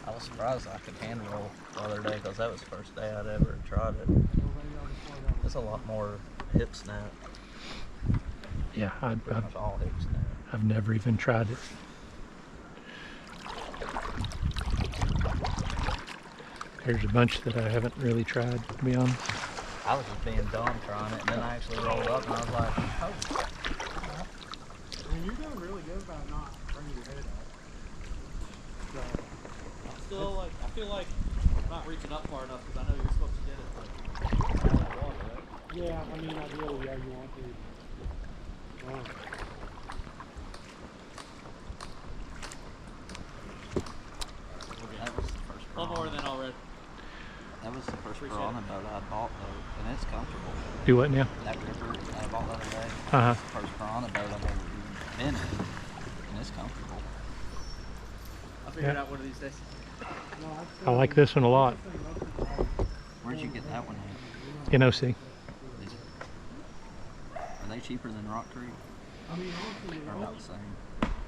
I was surprised I could hand roll the other day because that was the first day I'd ever tried it. It's a lot more hip snap. Yeah, Pretty much all hip snap. I've never even tried it. There's a bunch that I haven't really tried, to be honest. I was just being dumb trying it, and then I actually rolled up and I was like, oh. I mean, you're doing really good about not bringing your head up. So, I feel like I'm not reaching up far enough because I know you're supposed to get it like all that water, right? yeah, I mean, ideally, yeah, you want to. That was the first One more piranha. than already. That was the first piranha boat I bought though, and it's comfortable. Do what now? That river I bought the other day, Uh-huh. it's the first piranha boat I've ever been in, and it's comfortable. I'll figure it out one of these days. I like this one a lot. Where'd you get that one at? NOC. Are they cheaper than Rock Creek? Or about the same?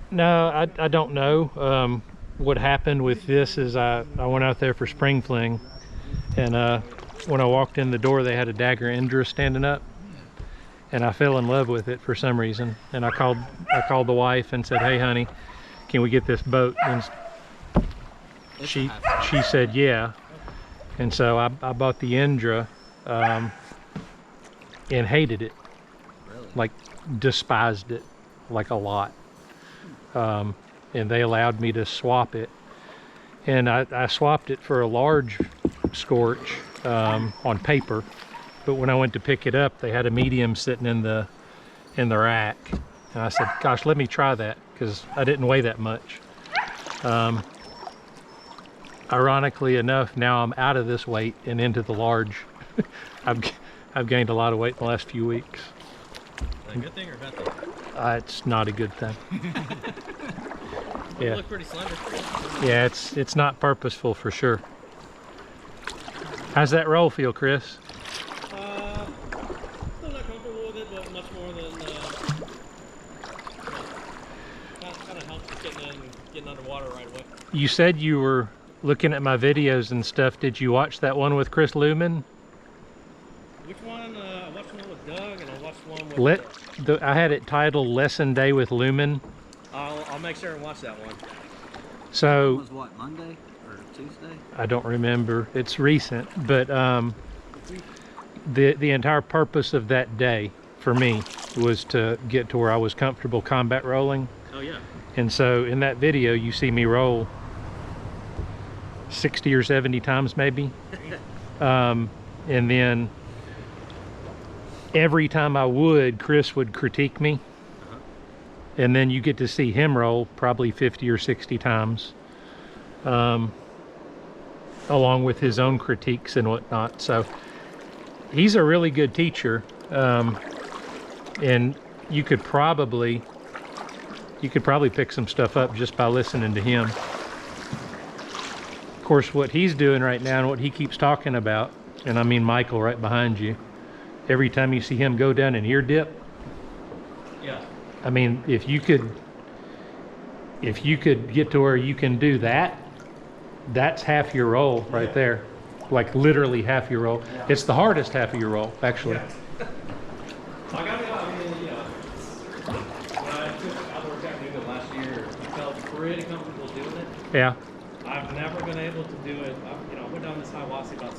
No, I don't know. What happened with this is I went out there for spring fling, and when I walked in the door they had a Dagger Indra standing up, and I fell in love with it for some reason. And I called the wife and said, hey honey, can we get this boat? And she said yeah. And so I bought the Indra and hated it. Really? Like despised it like a lot. And they allowed me to swap it, and I swapped it for a large Scorch on paper, but when I went to pick it up they had a medium sitting in the rack, and I said, gosh, let me try that, because I didn't weigh that much. Ironically enough, now I'm out of this weight and into the large. I've gained a lot of weight in the last few weeks. Is that a good thing or a bad thing? It's not a good thing. You Yeah. look pretty slender. Yeah, it's not purposeful for sure. How's that roll feel, Chris? Still not comfortable with it, but much more than kind of helps with getting underwater right away. You said you were looking at my videos and stuff. Did you watch that one with Chris Lumen? Which one? I watched one with Doug, and I watched one with. I had it titled Lesson Day with Lumen. I'll make sure and watch that one. It So was what, Monday or Tuesday? I don't remember. It's recent, but the entire purpose of that day for me was to get to where I was comfortable combat rolling. Oh yeah. And so in that video you see me roll 60 or 70 times maybe. And then every time I would, Chris would critique me. And then you get to see him roll probably 50 or 60 times, along with his own critiques and whatnot. So he's a really good teacher, and you could probably pick some stuff up just by listening to him. Of course, what he's doing right now and what he keeps talking about, and I mean Michael right behind you, every time you see him go down an ear dip, Yeah. I mean, if you could get to where you can do that, that's half your roll right there. Like literally half your roll. Yeah. It's the hardest half of your roll, actually. Yeah. I mean, you know, when I took outdoor technique last year, I felt pretty comfortable doing it. Yeah. I've never been able to do it. I went down this Hiwassee about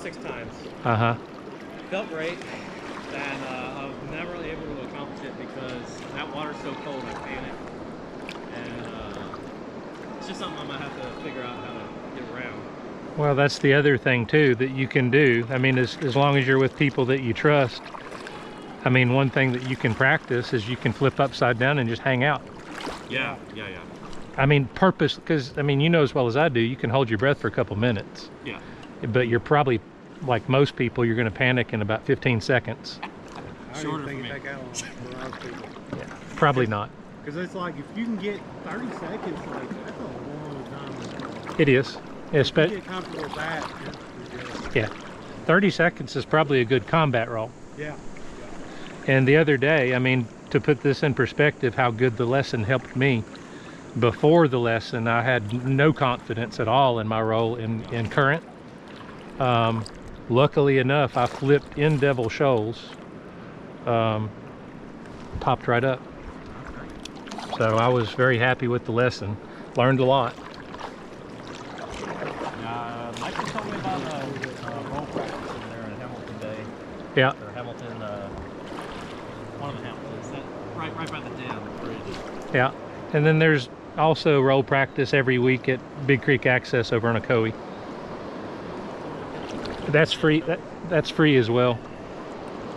6 times. Uh-huh. Felt great, and I've never really able to accomplish it because that water's so cold I panic, and it's just something I might have to figure out how to get around. Well, that's the other thing too that you can do. I mean, as long as you're with people that you trust. I mean, one thing that you can practice is you can flip upside down and just hang out. Yeah. I mean, because I mean, you know as well as I do, you can hold your breath for a couple minutes. Yeah. But you're probably, like most people, you're going to panic in about 15 seconds. I Shorter didn't for think me. it take that long for most people. Yeah. Probably not. Because it's like, if you can get 30 seconds, like, that's a long time. It is. If you get comfortable with that, you're good. Yeah. 30 seconds is probably a good combat roll. Yeah. And the other day, I mean, to put this in perspective, how good the lesson helped me. Before the lesson, I had no confidence at all in my role in current. Luckily enough, I flipped in Devil Shoals, popped right up. So I was very happy with the lesson. Learned a lot. Michael told me about roll practice in there in Hamilton Bay. Yeah. Or Hamilton, one of the Hamiltons. Right by the dam, the bridge. Yeah. And then there's also roll practice every week at Big Creek Access over on Ocoee. That's free. That's free as well.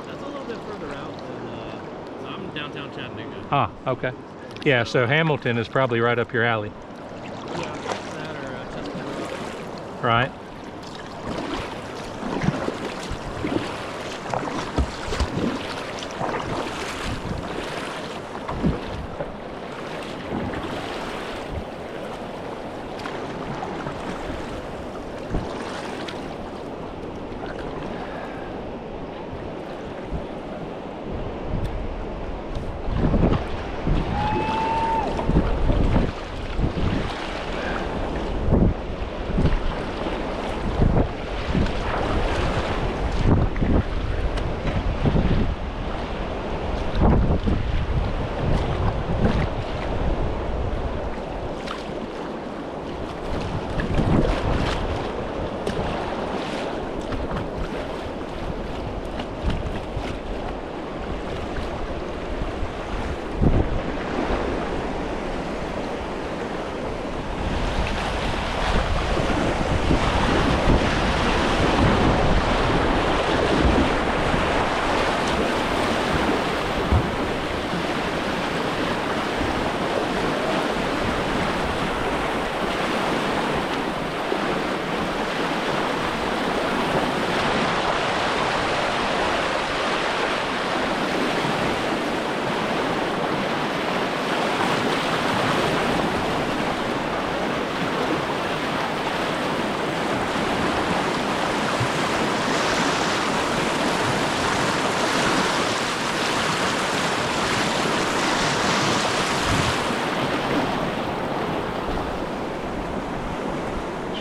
That's a little bit further out than, so I'm downtown Chattanooga. Ah, okay. Yeah, so Hamilton is probably right up your alley. Yeah, that or Chesapeake. Right.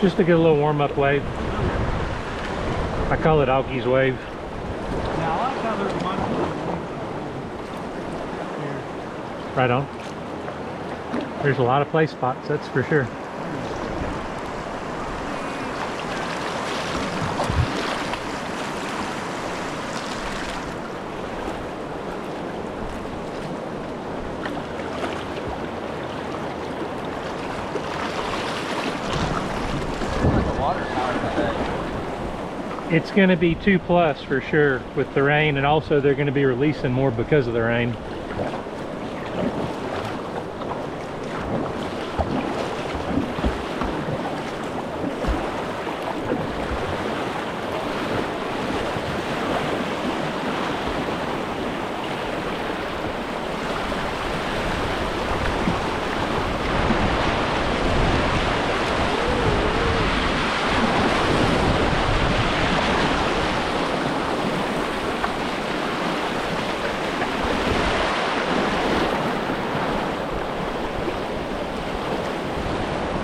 Just to get a little warm-up wave. I call it Augie's wave. Yeah, I like how there's one here. Right on. There's a lot of play spots, that's for sure. It's going to be 2+ for sure with the rain, and also they're going to be releasing more because of the rain.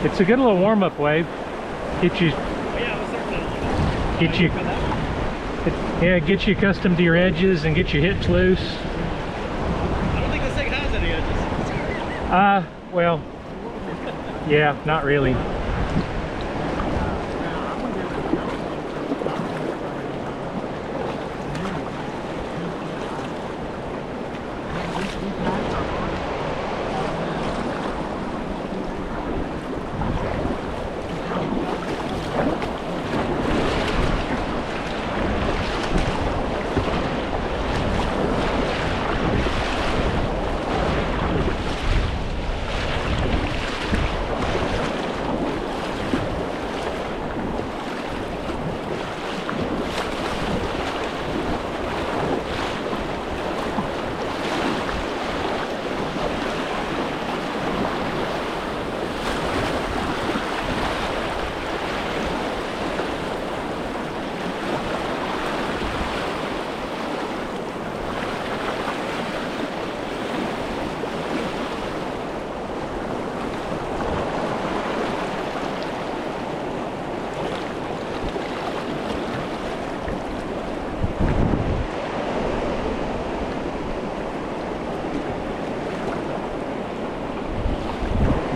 It's a good little warm-up wave. Get you, get you accustomed to your edges and get your hips loose. I don't think this thing has any edges. Well, yeah, not really.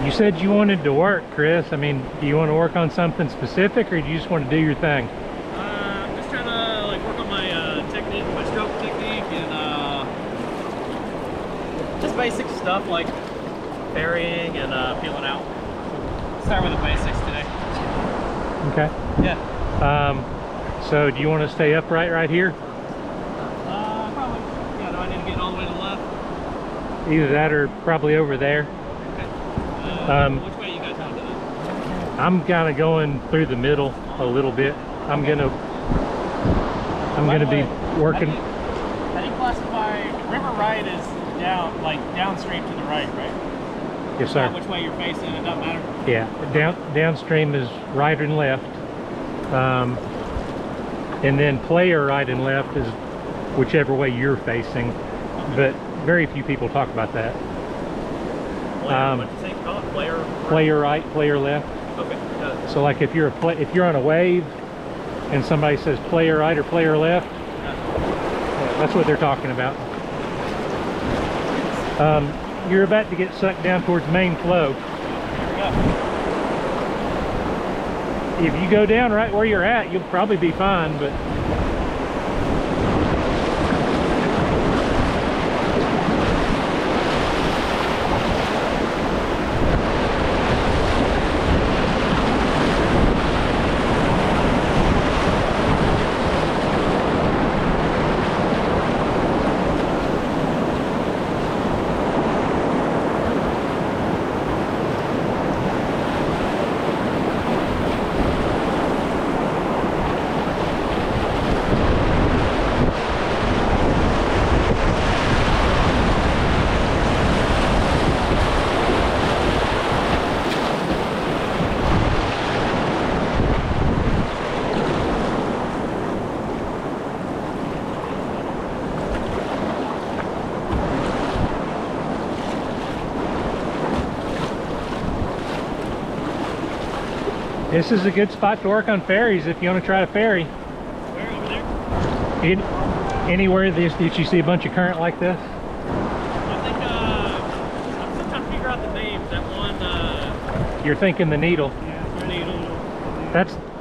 You said you wanted to work, Chris. I mean, do you want to work on something specific, or do you just want to do your thing? I'm just trying to like work on my technique, my stroke technique, and just basic stuff like ferrying and peeling out. Start with the basics today. Okay. Yeah. So do you want to stay upright right here? Probably. Yeah. Do I need to get all the way to the left? Either that or probably over there. Okay. Which way you guys want to do it? I'm kind of going through the middle a little bit. I'm gonna be working. How do you classify river right is down, like downstream to the right, right? Yes, sir. Which way you're facing, it doesn't matter. Yeah, downstream is right and left, and then player right and left is whichever way you're facing. But very few people talk about that. Player, what do you say? Call it player right? Player right, player left. Okay. Got it. So like if you're on a wave and somebody says player right or player left, that's what they're talking about. You're about to get sucked down towards main flow. Here we go. If you go down right where you're at, you'll probably be fine, but this is a good spot to work on ferries if you want to try to ferry. Where over there? Anywhere that you see a bunch of current like this. I think I'm still trying to figure out the names. That one. You're thinking the Needle. Yeah, Needle.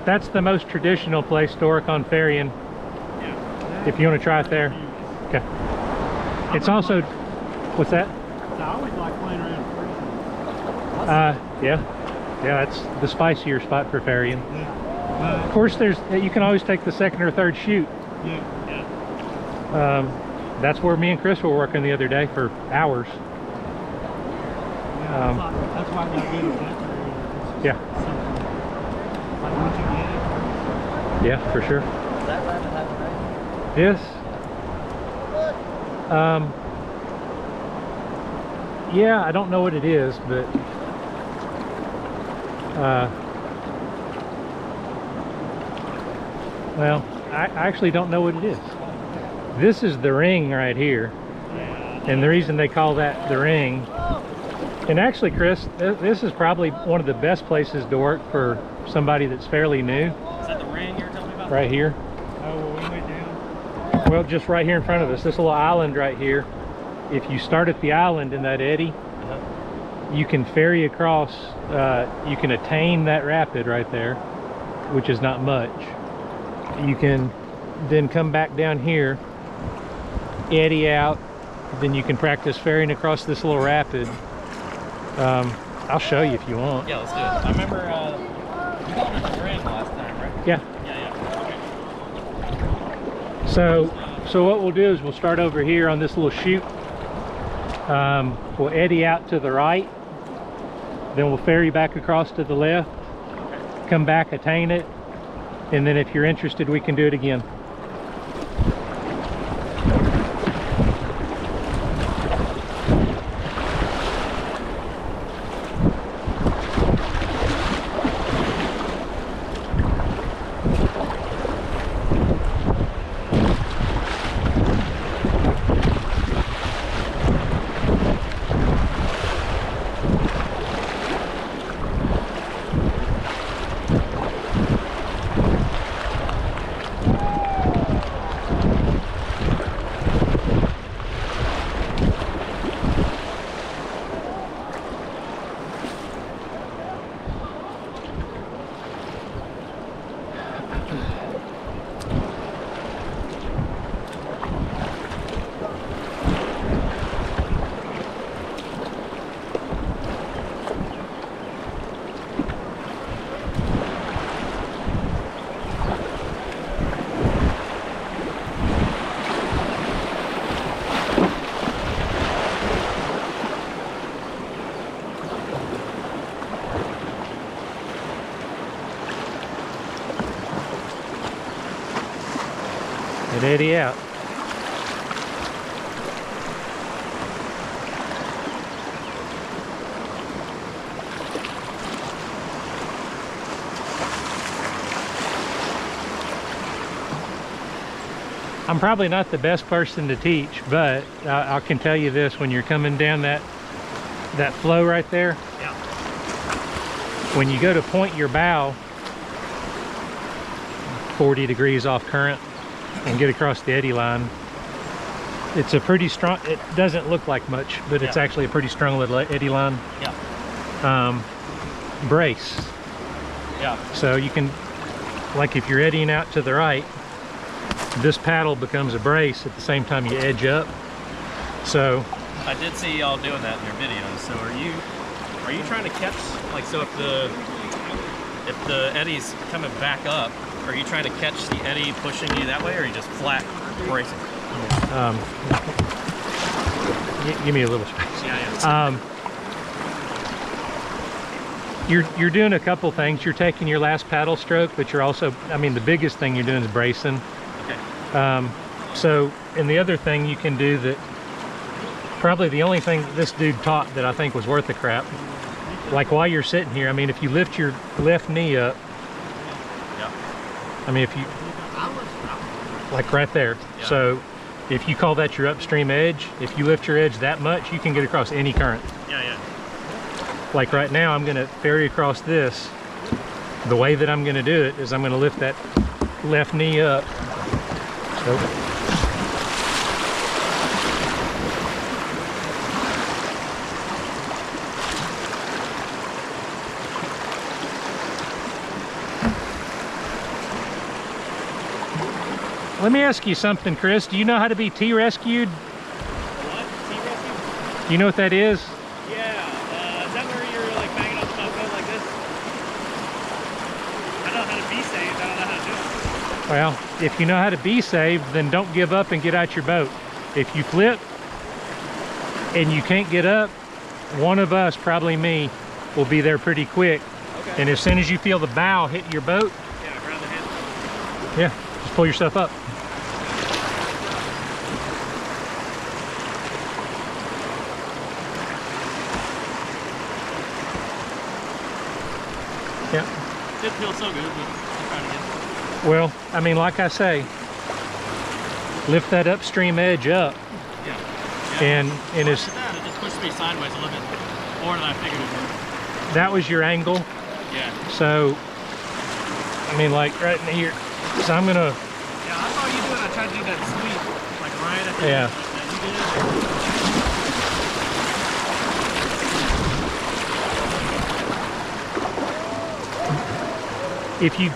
That's the most traditional place to work on ferrying. Yeah. If you want to try it there. Okay. It's also, what's that? I always like playing around Yeah, that's the spicier spot for ferrying. Yeah. Of course, you can always take the second or third chute. Yeah. That's where me and Chris were working the other day for hours. Yeah, that's why I got good at that. Yeah. Like once you get it. Yeah, for sure. Does that rabbit have a name? Yes. Yeah, I don't know what it is, but well, I actually don't know what it is. This is the ring right here, and the reason they call that the ring, and actually, Chris, this is probably one of the best places to work for somebody that's fairly new. Is that the ring you were telling me about? Right here. Oh, well, we went down. Well, just right here in front of us, this little island right here. If you start at the island in that eddy, you can ferry across, you can attain that rapid right there, which is not much. You can then come back down here, eddy out, then you can practice ferrying across this little rapid. I'll show you if you want. Yeah, let's do it. I remember you called it the ring last time, right? Yeah. Yeah. Okay. So what we'll do is we'll start over here on this little chute. We'll eddy out to the right, then we'll ferry back across to the left, come back, attain it, and then if you're interested, we can do it again. and eddy out. I'm probably not the best person to teach, but I can tell you this: when you're coming down that flow right there, Yeah. when you go to point your bow 40 degrees off current and get across the eddy line, it's a pretty strong, it doesn't look like much, but it's actually a pretty strong little eddy line. Yeah. Brace. Yeah. So you can, like if you're eddying out to the right, this paddle becomes a brace at the same time you edge up. So I did see y'all doing that in your videos. So are you trying to catch, like, so if the eddy's coming back up, are you trying to catch the eddy pushing you that way, or are you just flat bracing? give me a little space. Yeah. You're doing a couple things. You're taking your last paddle stroke, but you're also, I mean, the biggest thing you're doing is bracing. Okay. So, and the other thing you can do, that probably the only thing that this dude taught that I think was worth the crap, like while you're sitting here, I mean, if you lift your left knee up, I mean, if you, like right there, so if you call that your upstream edge, if you lift your edge that much, you can get across any current. Yeah. Like right now, I'm gonna ferry across this. The way that I'm gonna do it is I'm gonna lift that left knee up. So, let me ask you something, Chris. Do you know how to be T-rescued? What? T-rescue? Do you know what that is? Yeah. Is that where you're like banging on the boat like this? I know how to be saved. I don't know how to do it. Well, if you know how to be saved, then don't give up and get out your boat. If you flip and you can't get up, one of us, probably me, will be there pretty quick. Okay. And as soon as you feel the bow hit your boat, Yeah, grab the handle. yeah, just pull yourself up. Yeah. It feels so good, but I'm trying to get. Well, I mean, like I say, lift that upstream edge up, Yeah. and When I it's, did that, it just pushed me sideways a little bit more than I figured it would. that was your angle. Yeah. So, I mean, like right in here. So I'm gonna, Yeah, I saw you doing. I tried to do that sweep, like right at the Yeah. end. And you did it. if you,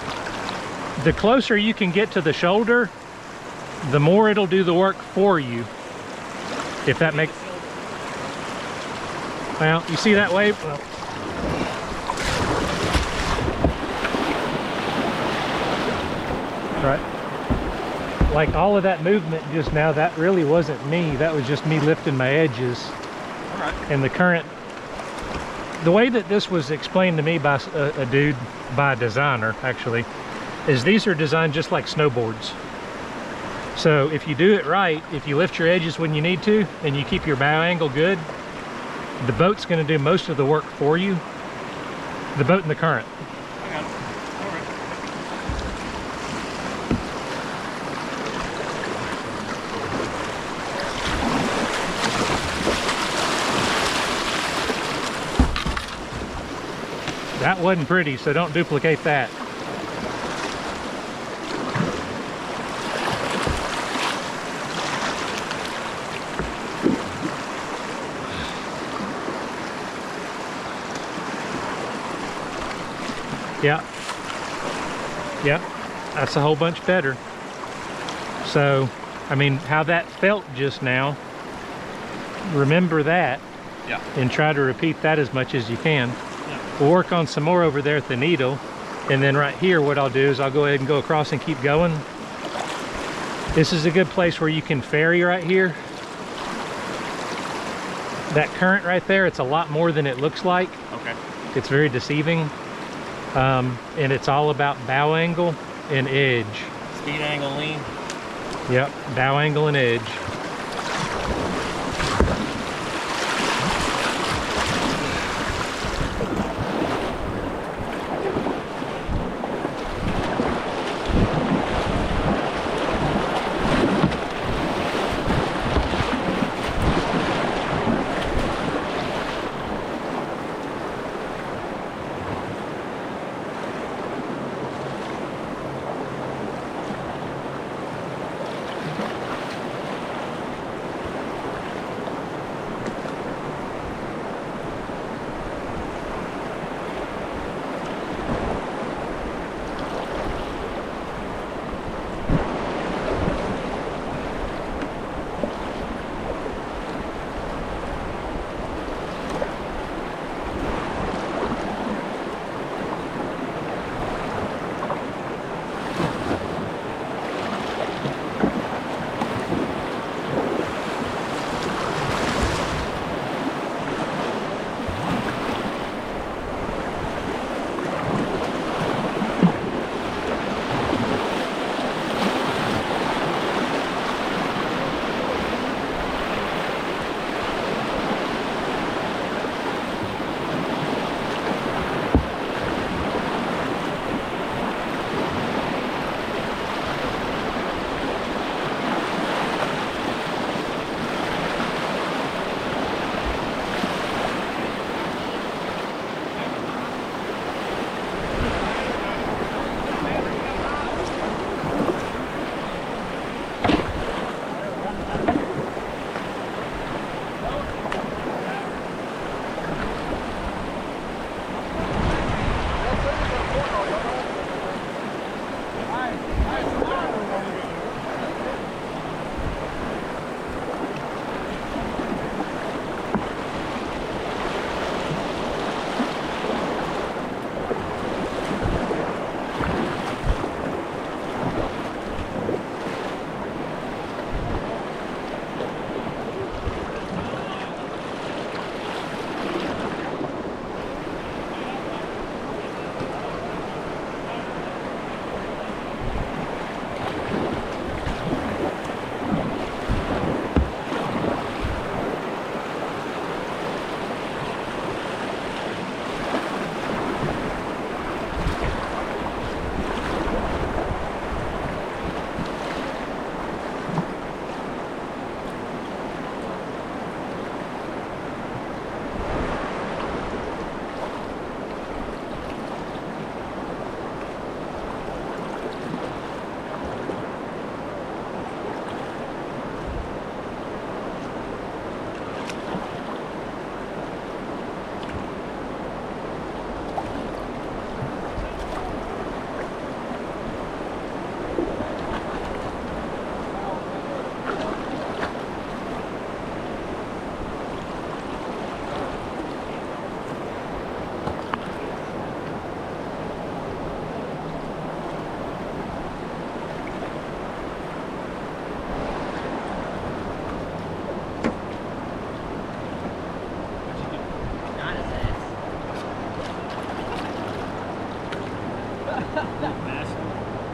the closer you can get to the shoulder, the more it'll do the work for you. If that makes, well, you see that wave? Well, right. Like all of that movement just now, that really wasn't me. That was just me lifting my edges. All right. And the current, the way that this was explained to me by a dude, by a designer actually, is these are designed just like snowboards. So if you do it right, if you lift your edges when you need to and you keep your bow angle good, the boat's going to do most of the work for you. The boat and the current. I got it. All right. That wasn't pretty, so don't duplicate that. Yeah. Yep. That's a whole bunch better. So, I mean, how that felt just now, remember that. Yeah. And try to repeat that as much as you can. Yeah. We'll work on some more over there at the needle. And then right here, what I'll do is I'll go ahead and go across and keep going. This is a good place where you can ferry right here. That current right there, it's a lot more than it looks like. Okay. It's very deceiving. And it's all about bow angle and edge. Speed angle lean. Yep, bow angle and edge.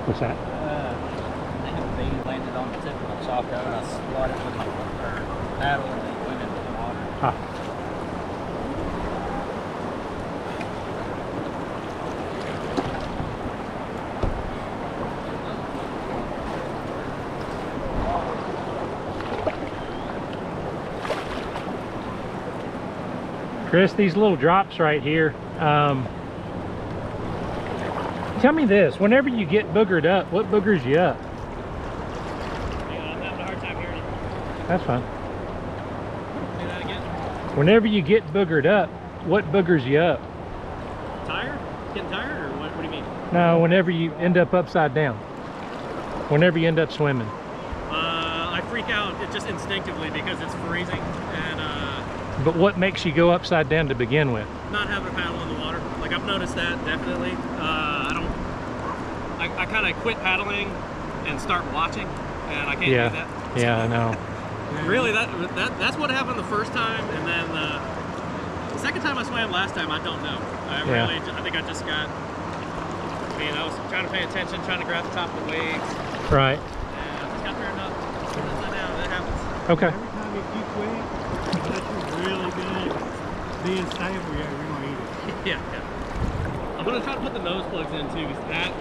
What's that? I have a bee landed on the tip of my shotgun and I swatted it with my paddle and it went into the water. Huh. Chris, these little drops right here, tell me this, whenever you get boogered up, what boogers you up? Hang on, I'm having a hard time hearing you. That's fine. Say that again. Whenever you get boogered up, what boogers you up? Tired? Getting tired, or what do you mean? No, whenever you end up upside down. Whenever you end up swimming. I freak out just instinctively because it's freezing, and But what makes you go upside down to begin with? not having a paddle in the water. Like, I've noticed that, definitely. I kind of quit paddling and start watching, and I can't do that. Yeah, I know. Really, that's what happened the first time, and then the second time I swam last time, I don't know. I think I just got, I was trying to pay attention, trying to grab the top of the waves, Right. and I just got fair enough. Turn this side down, that happens. Okay. Every time you quit, unless you're really good at being stable, yeah, you're gonna eat it. Yeah. I'm gonna try to put the nose plugs in too, because that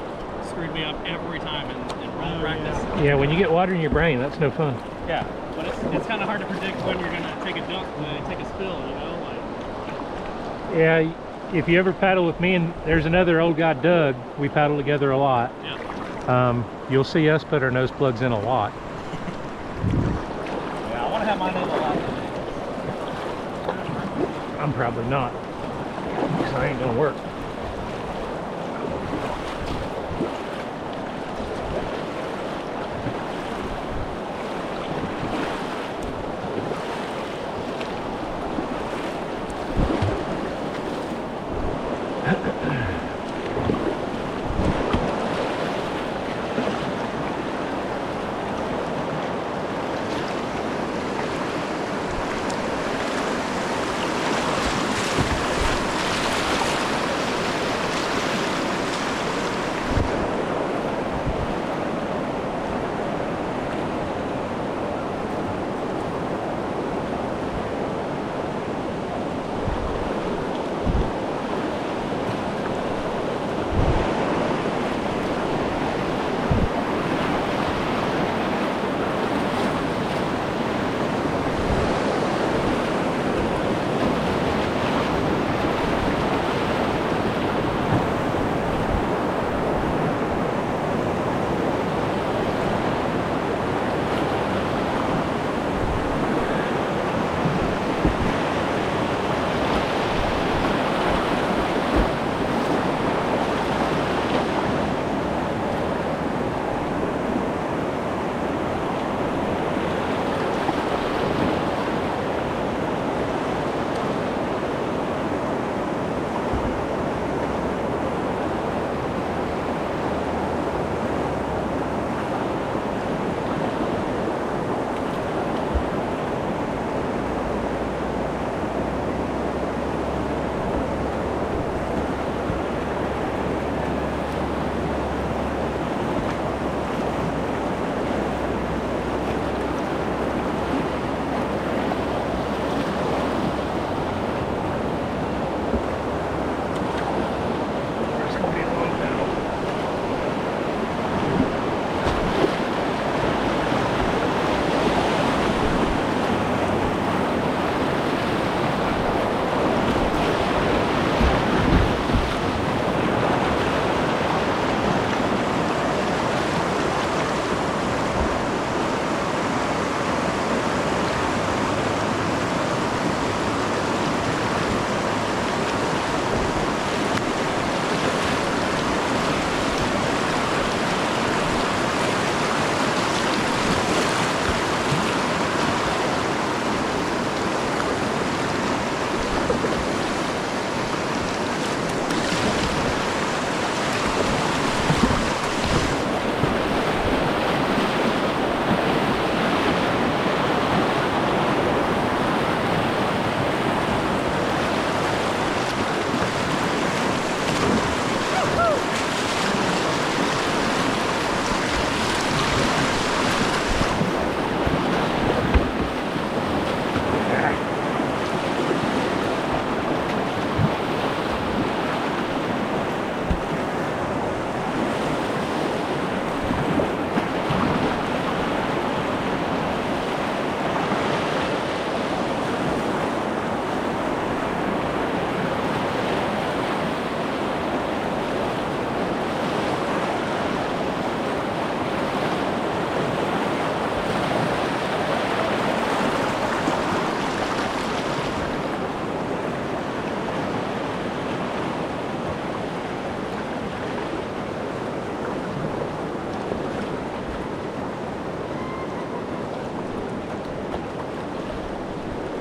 screwed me up every time in roll practice. Yeah, when you get water in your brain, that's no fun. Yeah, but it's kind of hard to predict when you're gonna take a dunk, take a spill, you know, like. Yeah, if you ever paddle with me, and there's another old guy, Doug, we paddle together a lot. Yeah. You'll see us put our nose plugs in a lot. Yeah, I want to have mine in a lot. I'm probably not, because I ain't gonna work.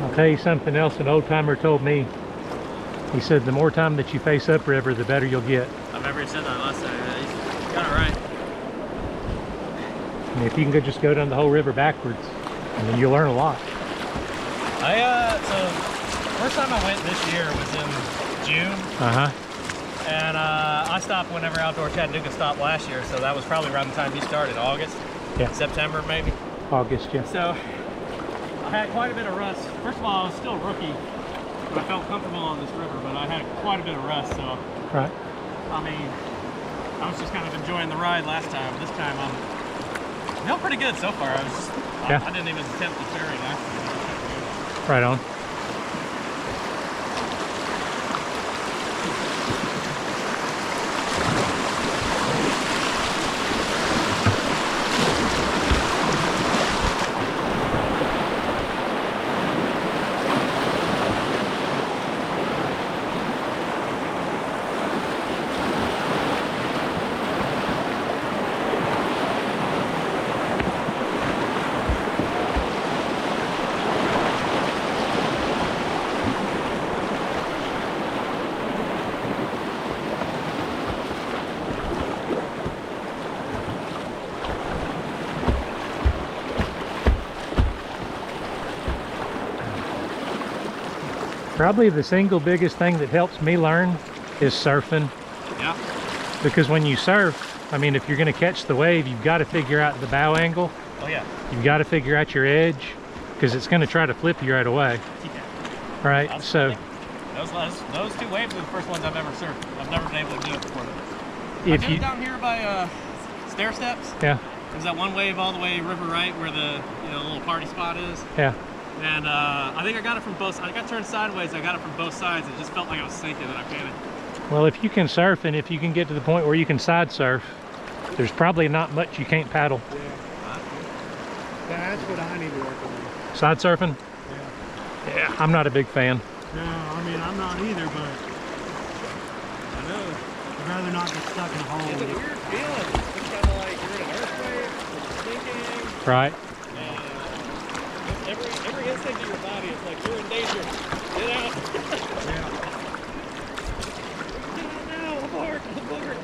I'll tell you something else an old timer told me. He said the more time that you face upriver, the better you'll get. I remember he said that last time. He's got it right. And if you can just go down the whole river backwards, and then you'll learn a lot. So first time I went this year was in June. And I stopped whenever Outdoor Chattanooga stopped last year, so that was probably around the time he started, August. Yeah. September maybe. August, yeah. So I had quite a bit of rust. First of all, I was still a rookie, but I felt comfortable on this river, but I had quite a bit of rust, so Right. I mean, I was just kind of enjoying the ride last time. This time I'm feeling pretty good so far. I didn't even attempt the ferry last time. Right on. Probably the single biggest thing that helps me learn is surfing. Yeah. Because when you surf, I mean, if you're going to catch the wave, you've got to figure out the bow angle. Oh yeah. You've got to figure out your edge, because it's going to try to flip you right away. Yeah. Right? So those two waves are the first ones I've ever surfed. I've never been able to do it before. if I did you it down here by stair steps. yeah, There's that one wave all the way river right where the little party spot is. yeah. And I think I got it from both. I got turned sideways. I got it from both sides. It just felt like I was sinking, and I panicked. Well, if you can surf, and if you can get to the point where you can side surf, there's probably not much you can't paddle. Yeah. That's what I need to work on. Side surfing? Yeah. Yeah, I'm not a big fan. No, I mean, I'm not either, but I know. I'd rather not get stuck in a hole. It's a weird feeling. It's kind of like you're in an earthquake, you're sinking. Right? Every instinct of your body is like you're in danger. Get out. Yeah. Get out now. Abort. Abort.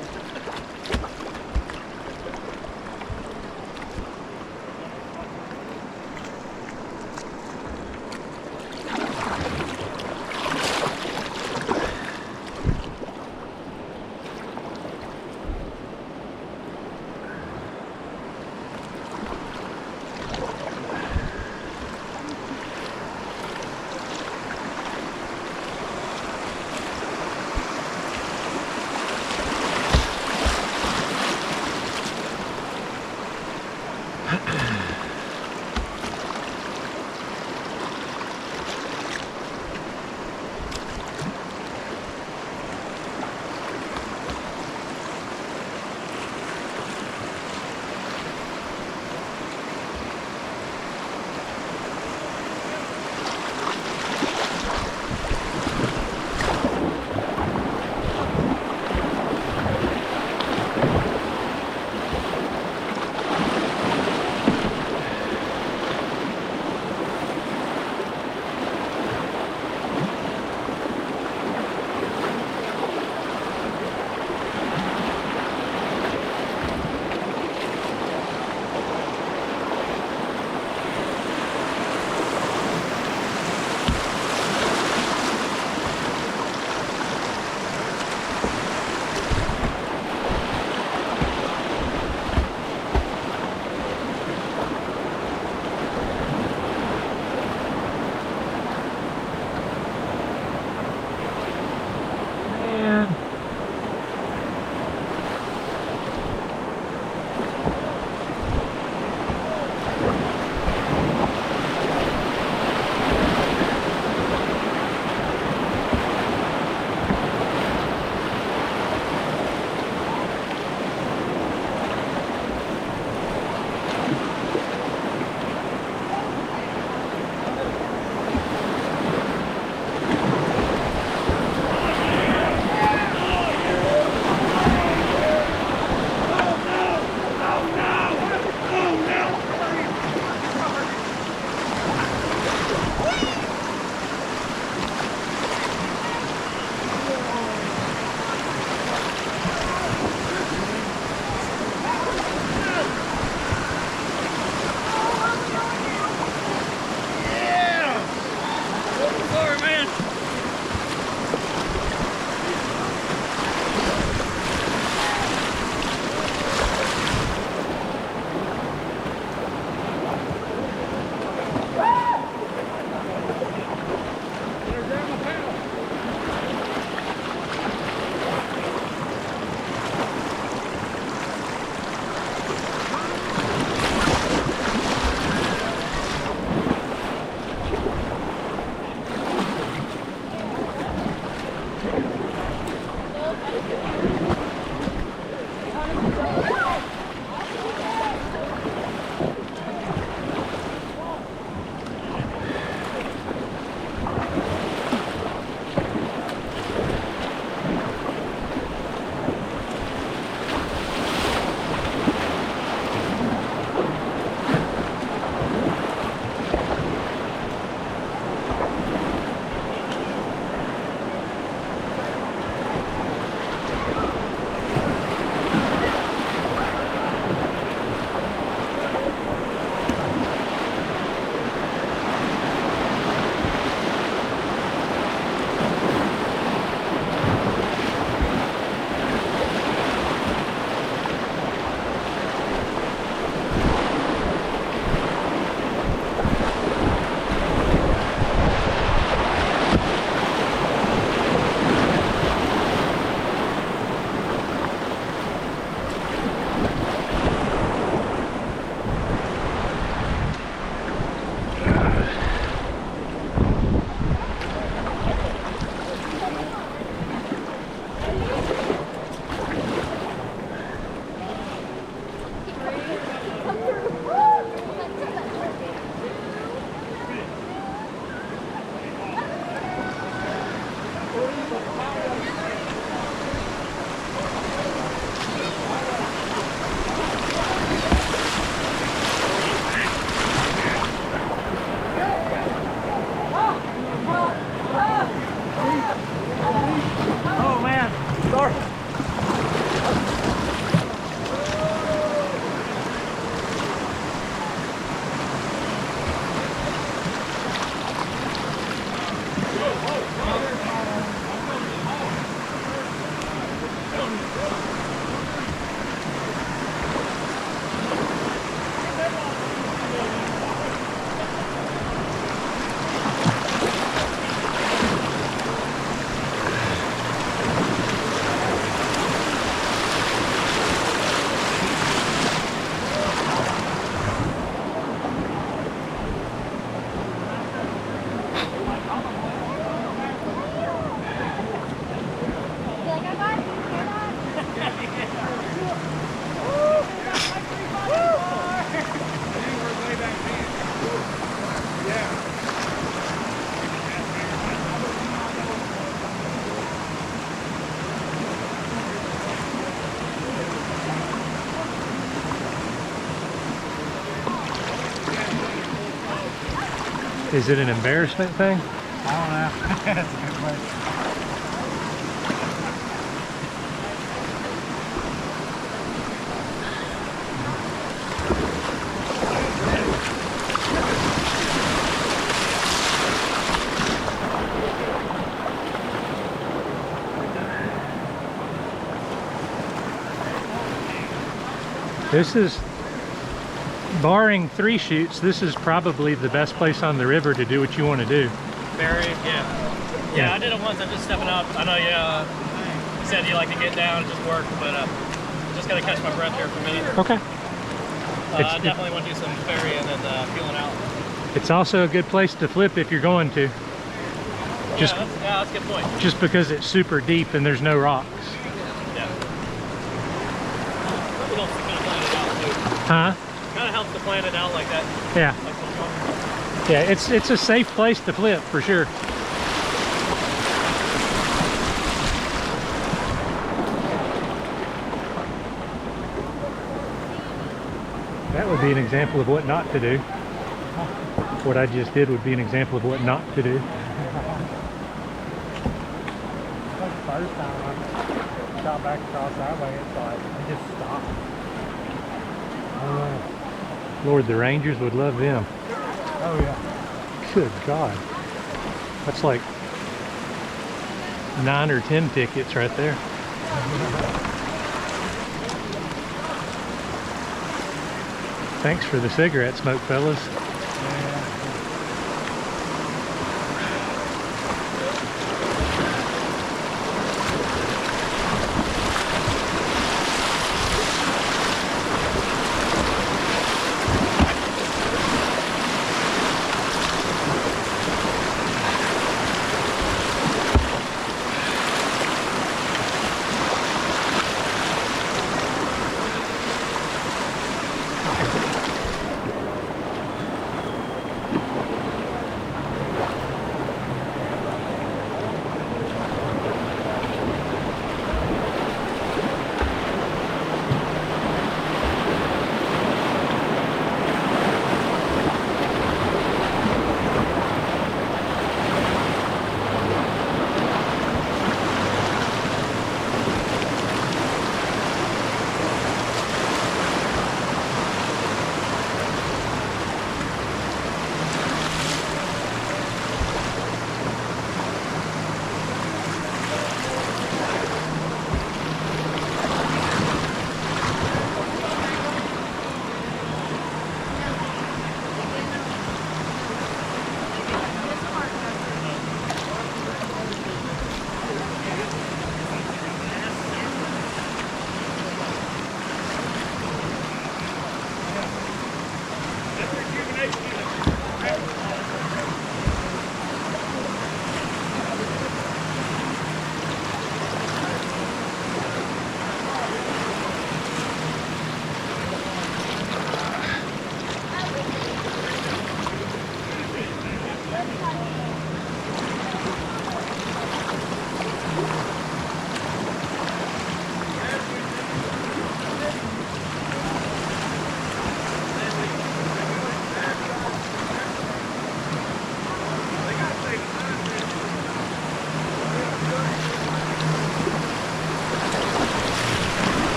Is it an embarrassment thing? I don't know. That's a good question. This is, barring 3 shoots, this is probably the best place on the river to do what you want to do. Very, yeah. Yeah, I did it once. I'm just stepping up. I know you said you like to get down and just work, but just got to catch my breath here for a minute. Okay. I definitely want to do some ferrying and peeling out. It's also a good place to flip if you're going to. Just, that's a good point. Just because it's super deep and there's no rocks. Yeah. It helps to kind of plan it out too. Huh? Kind of helps to plan it out like that. Yeah. Yeah, it's a safe place to flip for sure. That would be an example of what not to do. What I just did would be an example of what not to do. Like the first time I shot back across that way, it's like I just stopped. Lord, the Rangers would love them. Oh yeah. Good God. That's like 9 or 10 tickets right there. Thanks for the cigarette smoke, fellas.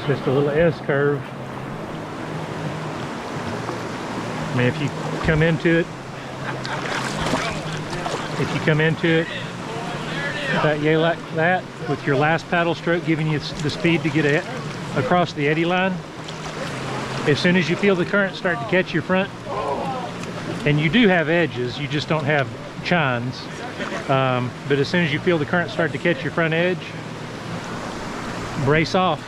Just a little S curve. I mean, if you come into it if you come into it about yay like that, with your last paddle stroke giving you the speed to get across the eddy line, as soon as you feel the current start to catch your front, and you do have edges, you just don't have chines, but as soon as you feel the current start to catch your front edge, brace off.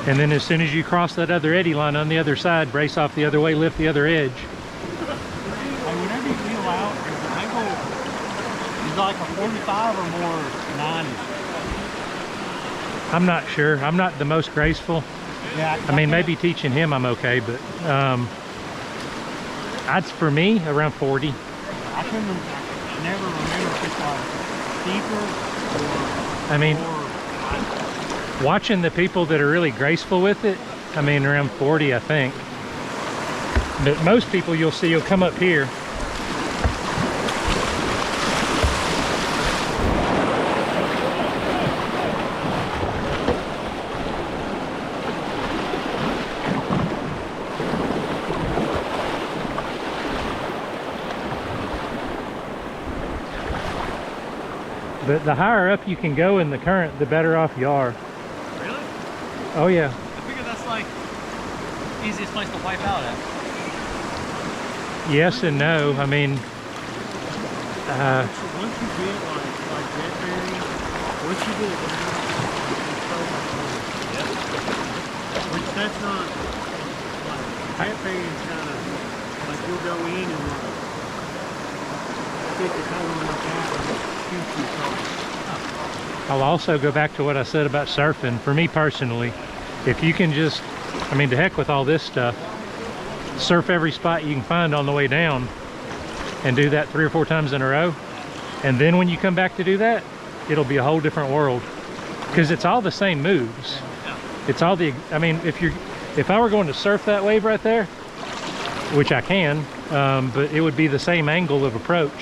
And then as soon as you cross that other eddy line on the other side, brace off the other way, lift the other edge. And whenever you feel out, the angle is like a 45 or more 90. I'm not sure. I'm not the most graceful. Yeah, I mean, maybe teaching him I'm okay, but that's for me around 40. I never remember if it's like steeper or. I mean, or watching the people that are really graceful with it, I mean, around 40, I think. But most people you'll see will come up here. But the higher up you can go in the current, the better off you are. Really? Oh yeah. I figure that's like easiest place to wipe out at. Yes and no. I mean, once you get like jet berry, once you get it down, it's so much fun. Yep. Which that's not like jet berry is kind of like you'll go in and like stick your tongue on like that and just shoot you across. I'll also go back to what I said about surfing. For me personally, if you can just, I mean, to heck with all this stuff, surf every spot you can find on the way down and do that 3 or 4 times in a row. And then when you come back to do that, it'll be a whole different world, because it's all the same moves. It's all the, I mean, if I were going to surf that wave right there, which I can, but it would be the same angle of approach.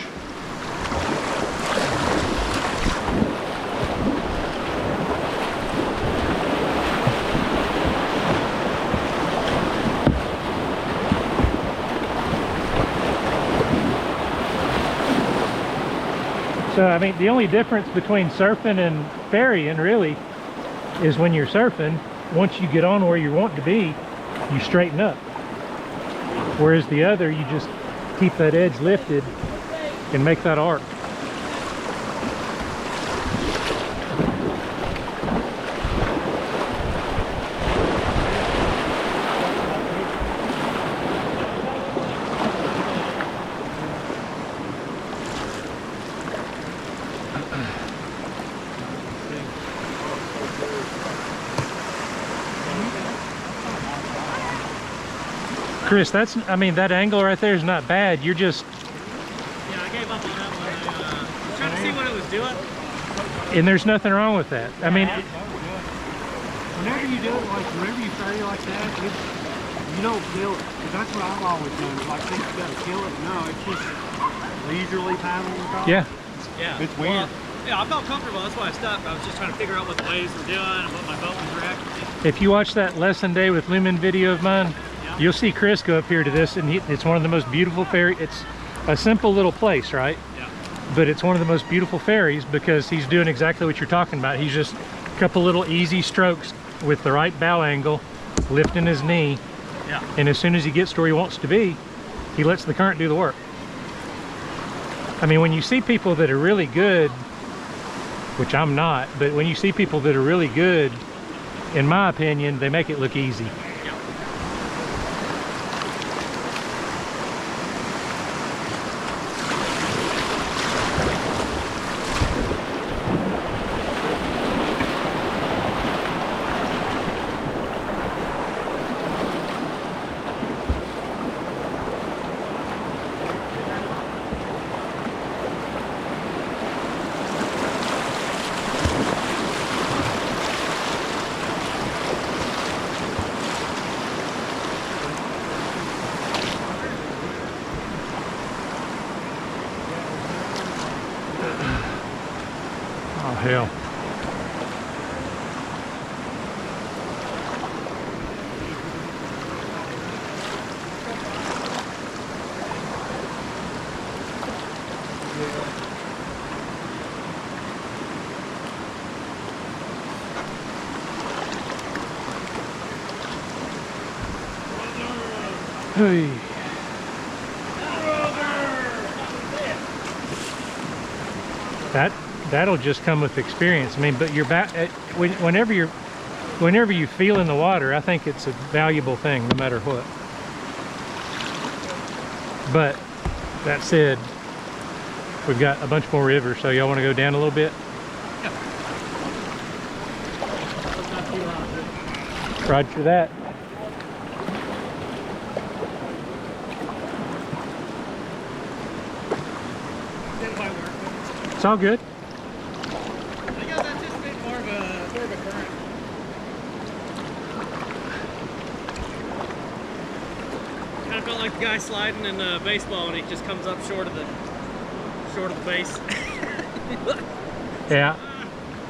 So, I mean, the only difference between surfing and ferrying really is when you're surfing, once you get on where you want to be, you straighten up. Whereas the other, you just keep that edge lifted and make that arc. Chris, that's, I mean, that angle right there is not bad. You're just... Yeah, I gave up on that one. I was trying to see what it was doing. And there's nothing wrong with that. I mean... Whenever you do it, like, whenever you ferry like that, you don't kill it. Because that's what I've always done. Like, think you got to kill it. No, it's just leisurely paddling across. Yeah. Yeah. It's weird. Well, yeah, I felt comfortable. That's why I stopped. I was just trying to figure out what the waves were doing and what my boat was reacting to. If you watch that lesson day with Lumen video of mine, you'll see Chris go up here to this, and it's one of the most beautiful ferries. It's a simple little place, right? Yeah. But it's one of the most beautiful ferries because he's doing exactly what you're talking about. He's just a couple little easy strokes with the right bow angle, lifting his knee. Yeah. And as soon as he gets to where he wants to be, he lets the current do the work. I mean, when you see people that are really good, which I'm not, but when you see people that are really good, in my opinion, they make it look easy. Oh, hell. Hey. That'll just come with experience. I mean, but you're back whenever you feel in the water, I think it's a valuable thing no matter what. But that said, we've got a bunch more rivers, so y'all want to go down a little bit? Roger that. It's all good. I guess I anticipate more of a current. Kind of felt like the guy sliding in baseball, and he just comes up short of the base. Yeah,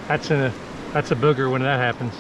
that's a booger when that happens.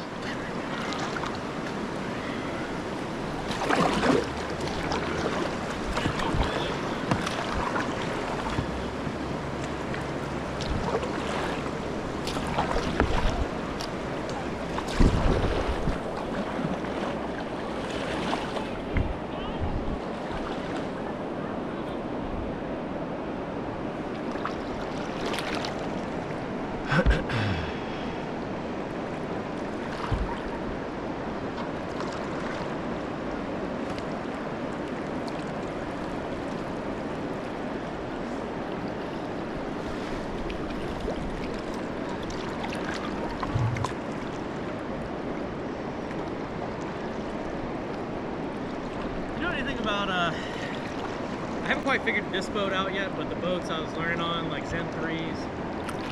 I haven't quite figured this boat out yet, but the boats I was learning on, like Zen 3s,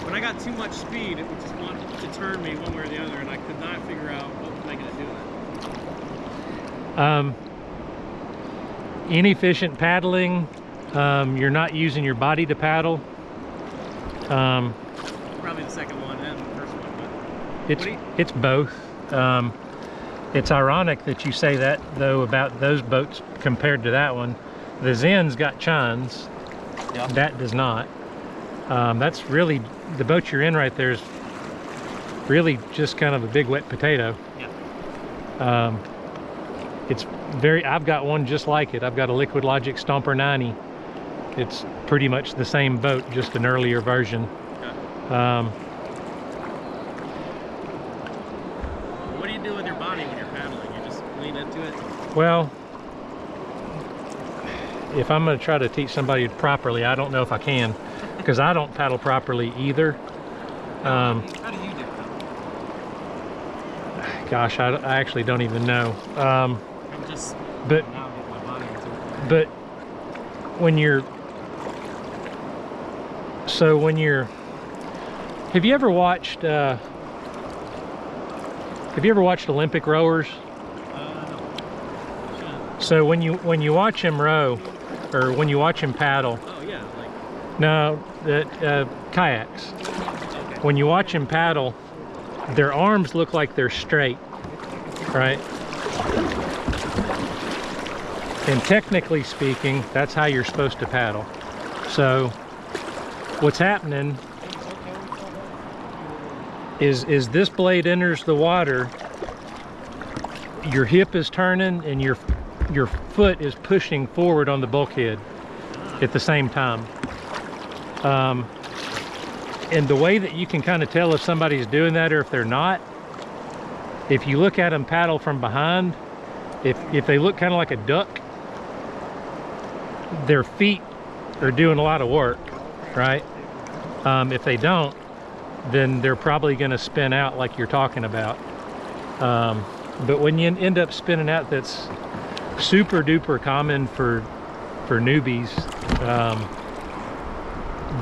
when I got too much speed, it would just want to turn me one way or the other, and I could not figure out what was making it do that. Inefficient paddling, you're not using your body to paddle. Probably the second one and the first one, but it's both. It's ironic that you say that, though, about those boats compared to that one. The Zen's got chines. Yeah. That does not. That's really, the boat you're in right there is really just kind of a big wet potato. yeah. It's very, I've got one just like it. I've got a Liquid Logic Stomper 90. It's pretty much the same boat, just an earlier version. Okay. What do you do with your body when you're paddling? You just lean into it? Well, if I'm going to try to teach somebody properly, I don't know if I can, because I don't paddle properly either. How do you do it? Gosh, I actually don't even know. I'm just But now getting my body into it. but when you're have you ever watched Olympic rowers? No. So when you watch them row, or when you watch them paddle, Oh yeah, like no, kayaks. okay. When you watch them paddle, their arms look like they're straight, right? And technically speaking, that's how you're supposed to paddle. So what's happening is this blade enters the water, your hip is turning and your foot is pushing forward on the bulkhead at the same time. And the way that you can kind of tell if somebody's doing that or if they're not, if you look at them paddle from behind, if they look kind of like a duck, their feet are doing a lot of work, right? If they don't, then they're probably going to spin out like you're talking about. But when you end up spinning out, that's super duper common for newbies,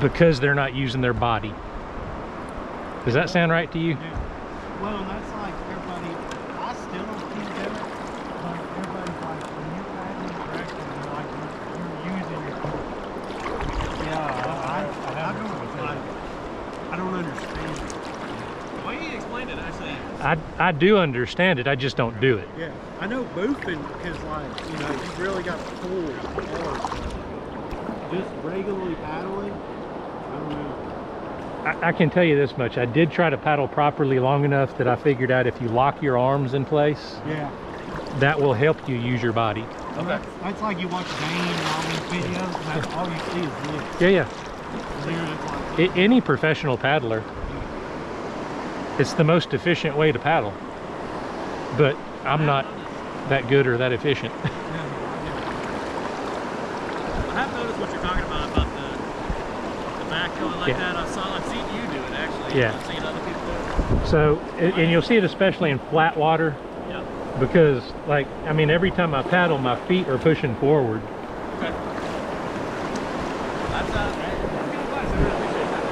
because they're not using their body. Does that sound right to you? Well, that's like everybody, I still don't think that, but everybody's like, when you're paddling correctly, you're like, you're using your core. Yeah, I don't understand it. The way you explained it, actually. I do understand it, I just don't do it. Yeah, I know boofing is like, you know, you really got to pull hard. Just regularly paddling, I don't know. I can tell you this much, I did try to paddle properly long enough that I figured out if you lock your arms in place, Yeah. that will help you use your body. Okay. That's like you watch Dane and all these videos, and that's all you see is this. Yeah, yeah. And they're just like, Any professional paddler, it's the most efficient way to paddle. But I'm not that good or that efficient. I have noticed what you're talking about the back going like that. I've seen you do it actually. Yeah. I've seen other people do it. So, and you'll see it especially in flat water. Yeah. Because, like, I mean, every time I paddle, my feet are pushing forward. Okay. That's good advice. I really appreciate that.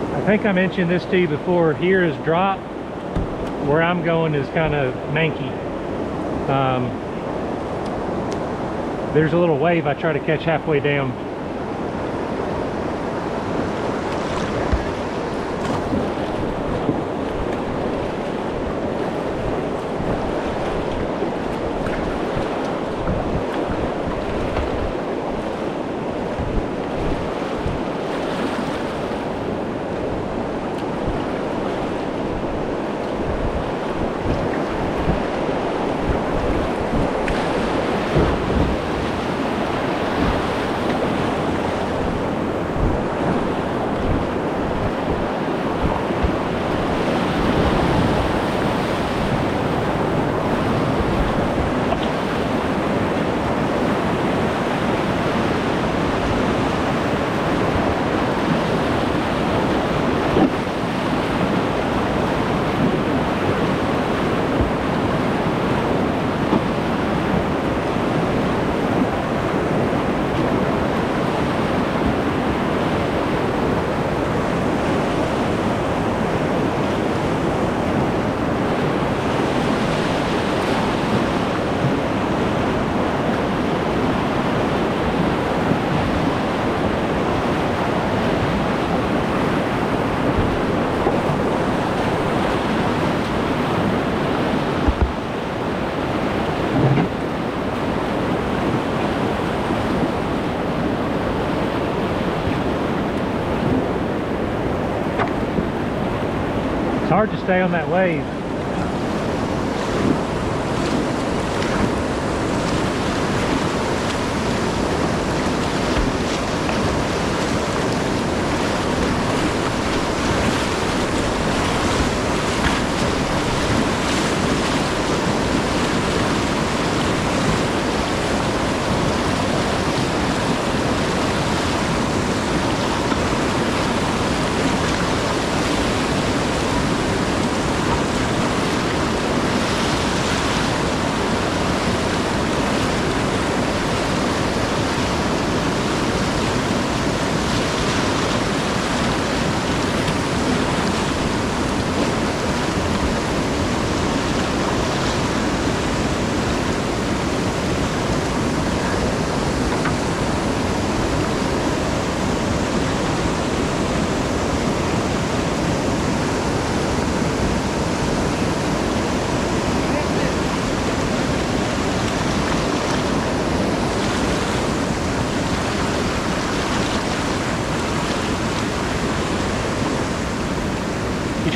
I think I mentioned this to you before. Here is drop. Where I'm going is kind of manky. There's a little wave I try to catch halfway down. It's hard to stay on that wave.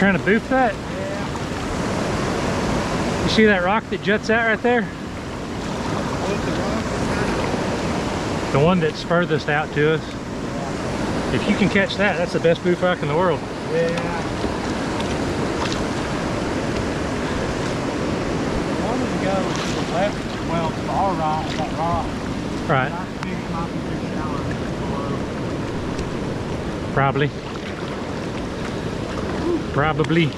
trying to boof that? Yeah. You see that rock that juts out right there? What's the rock? The one that's furthest out to us. If you can catch that, that's the best boof rock in the world. Yeah. One of the goes to the left, well, to our right, that rock. Right. I think it might be just shallow below. Probably. Probably.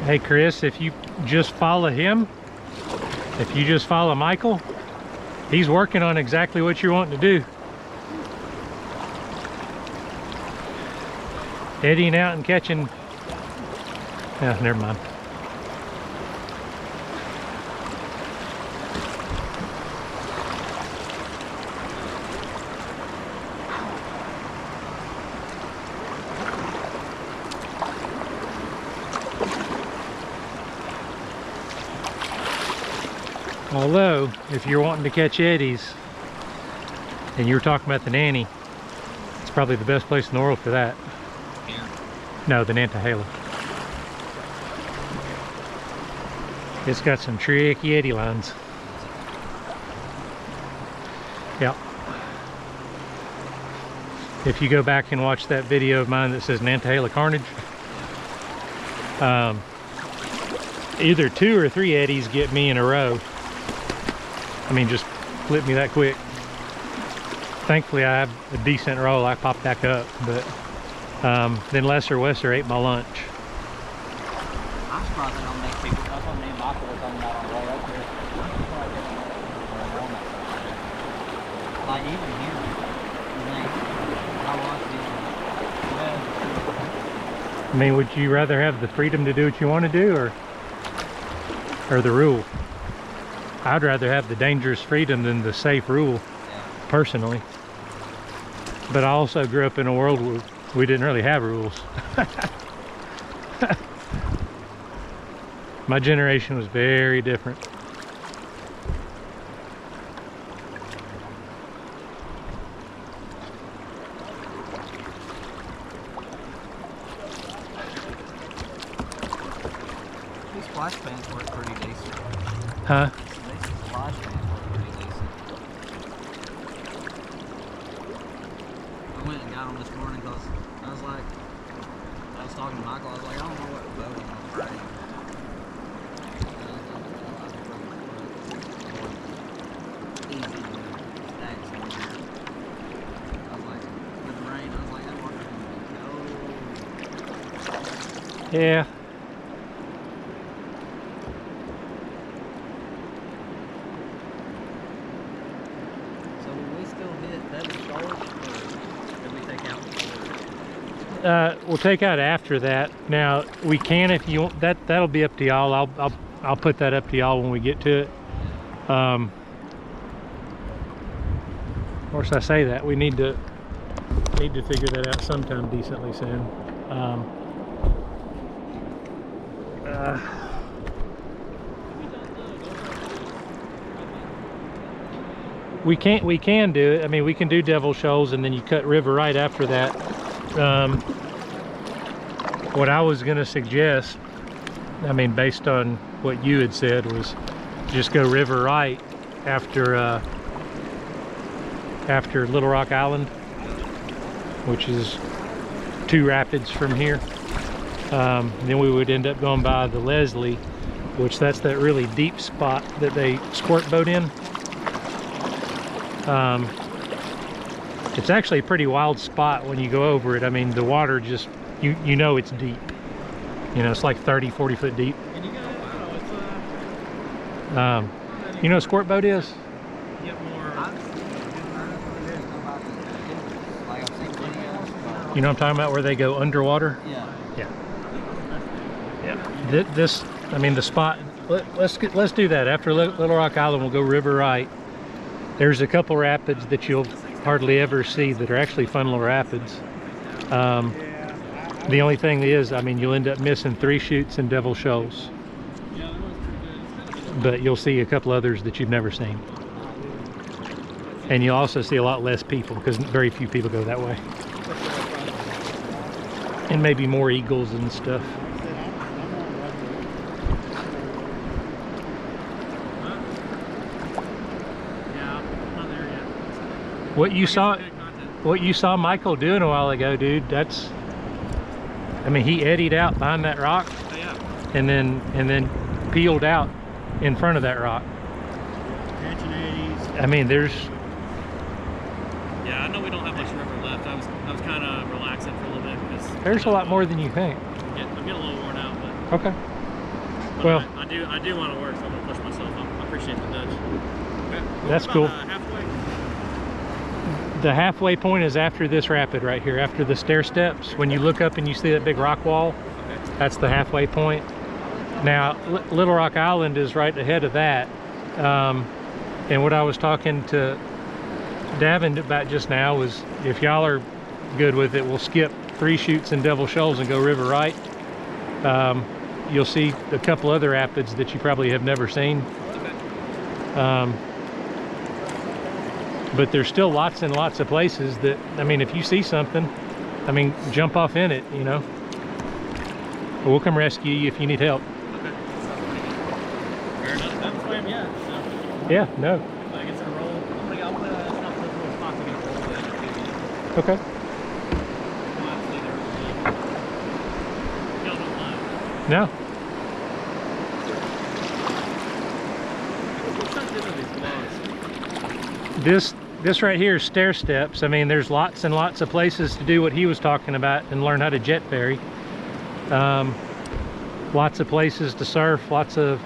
Hey Chris, if you just follow him, if you just follow Michael, he's working on exactly what you're wanting to do. Eddying out and catching, yeah, never mind. Although, if you're wanting to catch eddies, and you were talking about the Nanny, it's probably the best place in the world for that. Here. No, the Nantahala. It's got some tricky eddy lines. Yep. If you go back and watch that video of mine that says Nantahala Carnage, either 2 or 3 eddies get me in a row. I mean, just flip me that quick. Thankfully, I have a decent roll. I popped back up, but then Lesser Wesser ate my lunch. I'm surprised they don't make people. That's what me and Michael were talking about on the way up here. Like even here, you think I watched it. I mean, would you rather have the freedom to do what you want to do, or the rule? I'd rather have the dangerous freedom than the safe rule, personally. But I also grew up in a world where we didn't really have rules. My generation was very different. These splash pans work pretty decent. Huh? These splash pans work pretty decent. I went and got them this morning because I was like, I was talking to Michael, I was like, I don't know what boat I'm gonna bring. Easy stacks in here. I was like, with the rain, I was like, that water's gonna be cold. Yeah. So will we still hit Daven Shores, or did we take out before? We'll take out after that. Now we can, if you want. That'll be up to y'all. I'll put that up to y'all when we get to it. Of course, I say that we need to figure that out sometime decently soon. We can do it. I mean, we can do Devil Shoals and then you cut river right after that. What I was gonna suggest, I mean, based on what you had said, was just go river right after after Little Rock Island, which is 2 rapids from here. Then we would end up going by the Leslie, which that's that really deep spot that they squirt boat in. It's actually a pretty wild spot when you go over it. I mean, the water just, you know it's deep. You know, it's like 30-40 foot deep. And you got, it's You know what a squirt boat is? get more You know what I'm talking about, where they go underwater? Yeah. Yeah. Yeah. This, I mean, the spot. Let's do that. After Little Rock Island, we'll go river right. There's a couple rapids that you'll hardly ever see that are actually fun little rapids. The only thing is, I mean, you'll end up missing 3 chutes and Devil Shoals. But you'll see a couple others that you've never seen. And you'll also see a lot less people because very few people go that way. And maybe more eagles and stuff. What you saw Michael doing a while ago, dude, that's, I mean, he eddied out behind that rock. Oh, yeah. and then peeled out in front of that rock. I mean, there's, yeah, I know we don't have much river left. I was kind of relaxing for a little bit because there's a lot more than you think. I'm getting a little worn out, but Okay. but Well, I do want to work, so I'm gonna push myself. I appreciate the nudge. That's cool. Halfway. the halfway point is after this rapid right here, after the stair steps. When you look up and you see that big rock wall, that's the halfway point. Now, Little Rock Island is right ahead of that. And what I was talking to Daven about just now was, if y'all are good with it, we'll skip 3 chutes and Devil Shoals and go river right. You'll see a couple other rapids that you probably have never seen. But there's still lots and lots of places that, I mean, if you see something, I mean, jump off in it, you know. We'll come rescue you if you need help. Okay. Fair enough. Haven't swam yet, so. Yeah, no. If I get to roll, I'll put a stop those little spots to get a roll in. Okay. We'll have to stay there. Y'all don't mind. No. What's up doing these laws? This right here is stair steps. I mean, there's lots and lots of places to do what he was talking about and learn how to jet ferry. Lots of places to surf, lots of,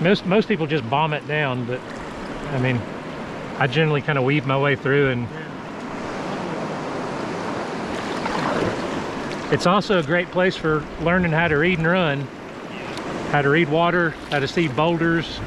most people just bomb it down, but I mean, I generally kind of weave my way through, and it's also a great place for learning how to read and run, how to read water, how to see boulders.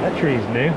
That tree's new.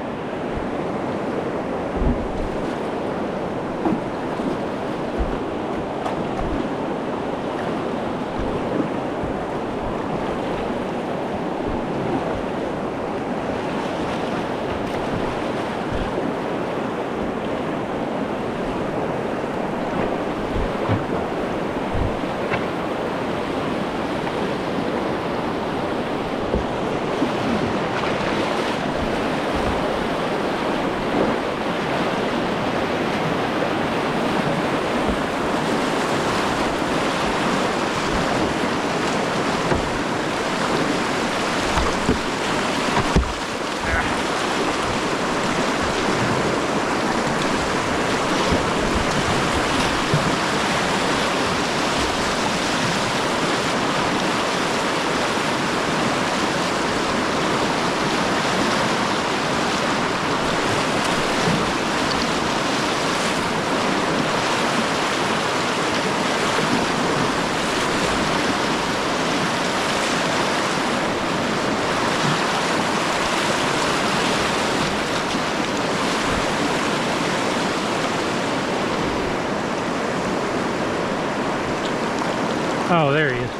Oh, there he is.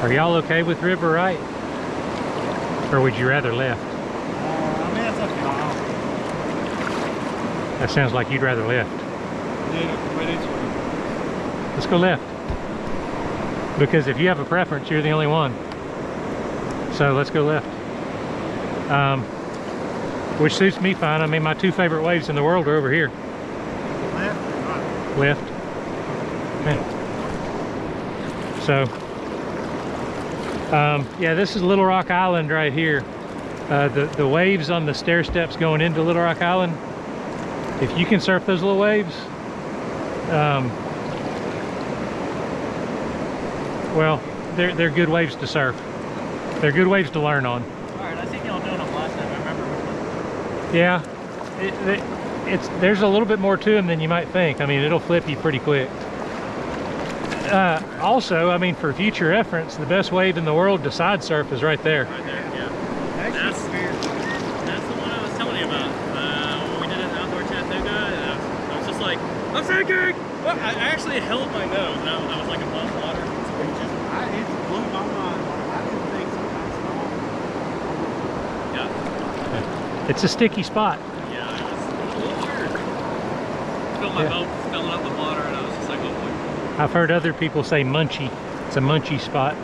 Are y'all okay with river right? Or would you rather left? I mean, that's up to y'all. That sounds like you'd rather left. Yeah, but it's Let's go left. Because if you have a preference, you're the only one. So let's go left. Which suits me fine. I mean, my two favorite waves in the world are over here. left or right? Left. Yeah. So, yeah, this is Little Rock Island right here. The waves on the stair steps going into Little Rock Island, if you can surf those little waves, well, they're good waves to surf. They're good waves to learn on. Alright, I seen y'all doing them last time. I remember which one. Yeah, there's a little bit more to them than you might think. I mean, it'll flip you pretty quick. Also, I mean, for future reference, the best wave in the world to side surf is right there. Right there, yeah. That's weird. That's the one I was telling you about. When we did it in outdoor Chattanooga, and I was just like, I'm sinking! Well, I actually held my nose, and I was like above water. It blew my mind. I didn't think so. Yeah. It's a sticky spot. Yeah, it was a little weird. I felt my belt filling up with water, and I was just like, oh boy. I've heard other people say munchy. It's a munchy spot.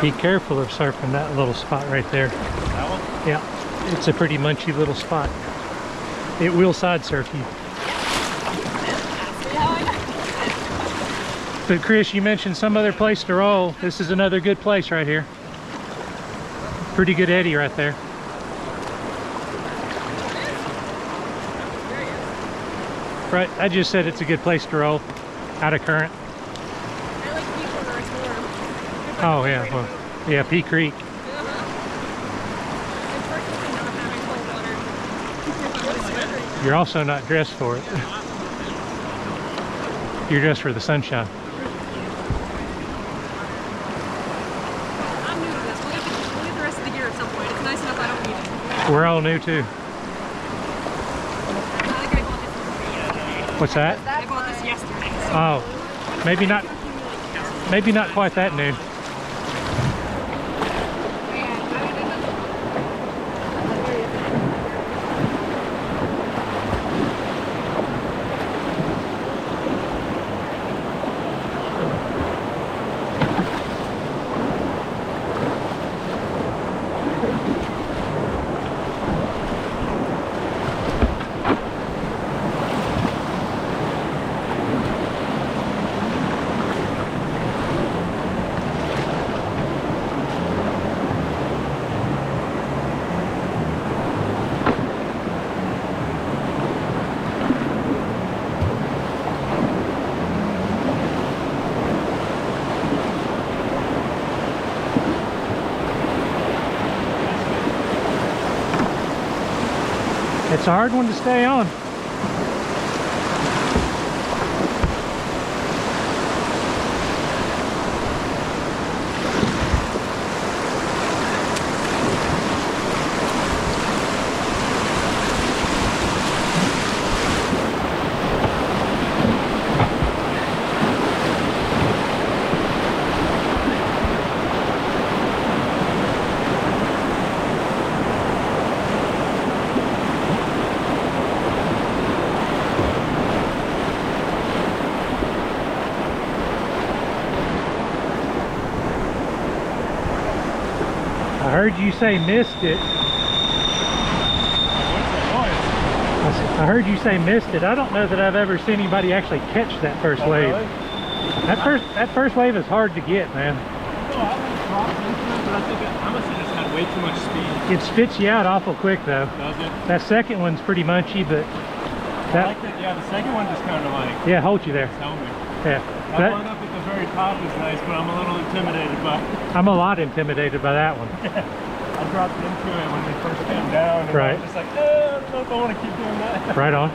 Be careful of surfing that little spot right there. That one? Yeah, it's a pretty munchy little spot. It will side surf you. But Chris, you mentioned some other place to roll. This is another good place right here. Pretty good eddy right there. Right, I just said it's a good place to roll out of current. I like people where it's warm. Oh yeah, well, yeah, Pea Creek. It's worth it not having cold water. You're also not dressed for it. You're dressed for the sunshine. I'm new to this. We'll get the rest of the gear at some point. It's nice enough I don't need it. We're all new too. I think I bought this. What's that? I bought this yesterday. So Oh, maybe not quite that new. It's a hard one to stay on. I heard you say missed it. I heard you say missed it. I don't know that I've ever seen anybody actually catch that first wave. Really? That first wave is hard to get, man. No, I dropped into it, but I think I must have just had way too much speed. It spits you out awful quick though. Does it? That second one's pretty munchy, but I like it. Yeah, the second one just kind of like yeah, hold you there. held me. Yeah. That one up at the very top is nice, but I'm a little intimidated by I'm a lot intimidated by that one. I dropped into it when we first came down, and I was just like, I don't know if I want to keep doing that. Right on.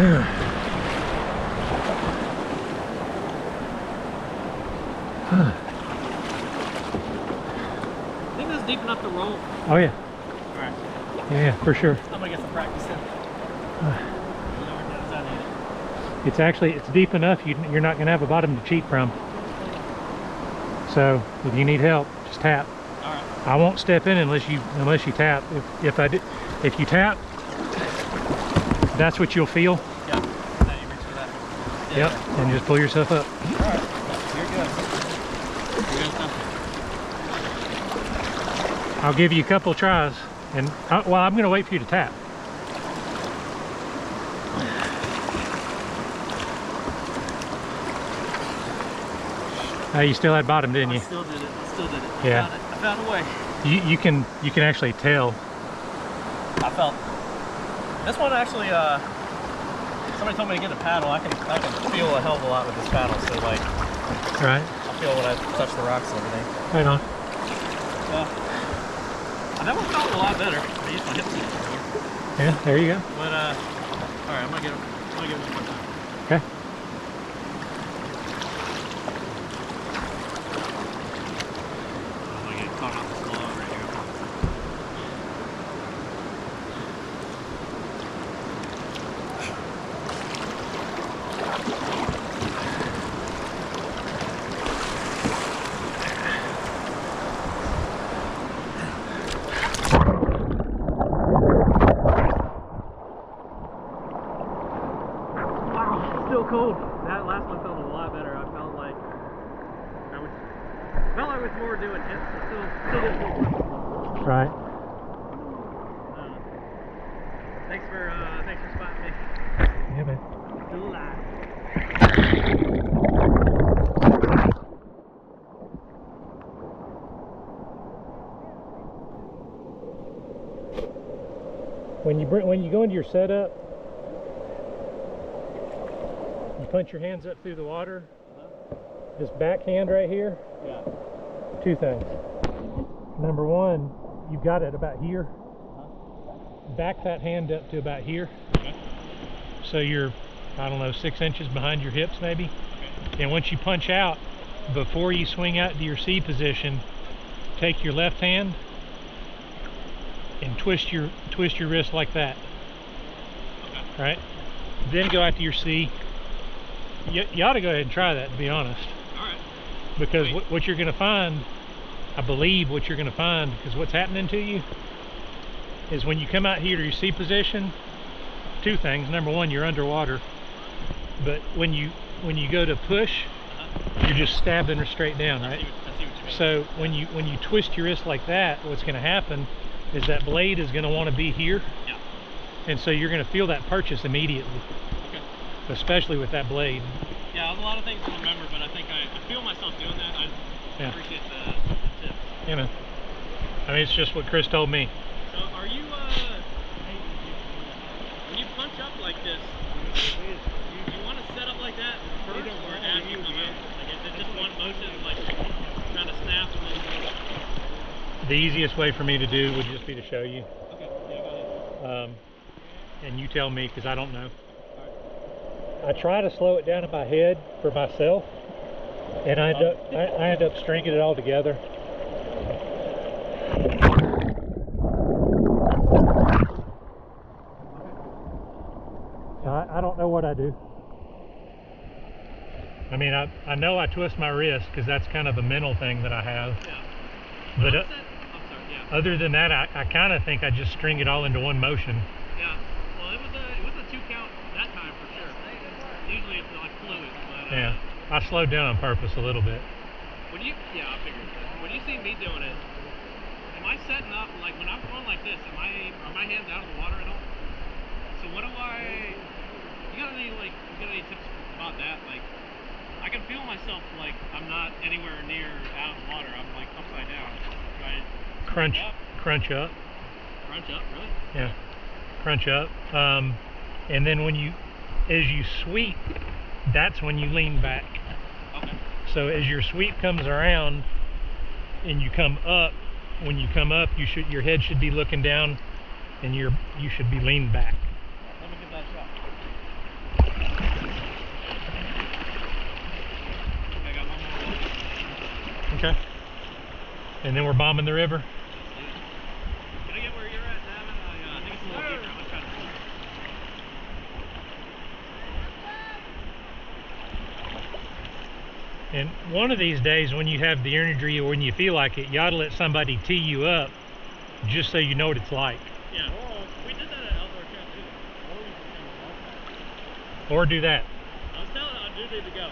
I think that's deep enough to roll. Oh yeah. Alright. Yeah, for sure. I'm gonna get some practice in. It's deep enough you're not going to have a bottom to cheat from. So if you need help, just tap. Alright. I won't step in unless you tap. If you tap, that's what you'll feel. Yeah. Now you reach for that. Yep, and just pull yourself up. Alright, here goes. Here goes nothing. I'll give you a couple tries, and well, I'm going to wait for you to tap. You still had bottom, didn't you? I still did it. I still did it. Yeah. I found a way. You can actually tell. I felt this one actually. Somebody told me to get a paddle. I can feel a hell of a lot with this paddle. So like, Right. I feel when I touch the rocks and everything. Right on. I never felt a lot better. I used my hips before. Yeah, there you go. But all right, I'm gonna get it one more time. Okay. I'm gonna get caught on the slow right here. Still cold. That last one felt a lot better. I felt like I was more doing hips. I still didn't feel perfect. Right. Thanks for spotting me. Yeah, man. Still alive. When you go into your setup, you punch your hands up through the water. This backhand right here. Yeah. Two things. Number one, you've got it about here. Back that hand up to about here. Okay. So you're, I don't know, 6 inches behind your hips maybe. Okay. And once you punch out, before you swing out to your C position, take your left hand and twist your wrist like that. Okay. Right? Then go out to your C. You ought to go ahead and try that, to be honest. Alright. Because what you're going to find, I believe what you're going to find, because what's happening to you is when you come out here to your C position, two things. Number one, you're underwater. But when you go to push, you're just stabbing her straight down, right? I see what you mean. So when you twist your wrist like that, what's going to happen is that blade is going to want to be here. Yeah. And so you're going to feel that purchase immediately. Okay. Especially with that blade. Yeah, there's a lot of things to remember, but I think I feel myself doing that. I Yeah. appreciate the tip. You know, I mean, it's just what Chris told me. So are you when you punch up like this, you want to set up like that first or as you come out? Like is it just one motion, like kind of snap and then go? The easiest way for me to do would just be to show you. Okay, yeah, go ahead. And you tell me, because I don't know. I try to slow it down in my head for myself, and I end up stringing it all together. I don't know what I do. I mean, I know I twist my wrist because that's kind of a mental thing that I have. Yeah. But I'm sorry, yeah. other than that, I kind of think I just string it all into one motion. Yeah. Well, it was a 2 count that time for sure. Usually it's like fluid, but Yeah, I slowed down on purpose a little bit. I figured. When you see me doing it, am I setting up like when I'm going like this? Are my hands out of the water at all? So what do I? You got any tips about that? Like, I can feel myself like I'm not anywhere near out of the water. I'm like upside down. Do I Crunch up. crunch up? Really? Yeah, crunch up. And then as you sweep, that's when you lean back. Okay. So as your sweep comes around and you come up, when you come up, your head should be looking down, and you should be leaned back. Let me give that a shot. I got one more. Okay. And then we're bombing the river. Can I get where you're at, Daven? I think it's a little deeper. I'm gonna try to pull it. And one of these days, when you have the energy or when you feel like it, you ought to let somebody tee you up, just so you know what it's like. Yeah. We did that at outdoor camp too. Or do that. I do need to go.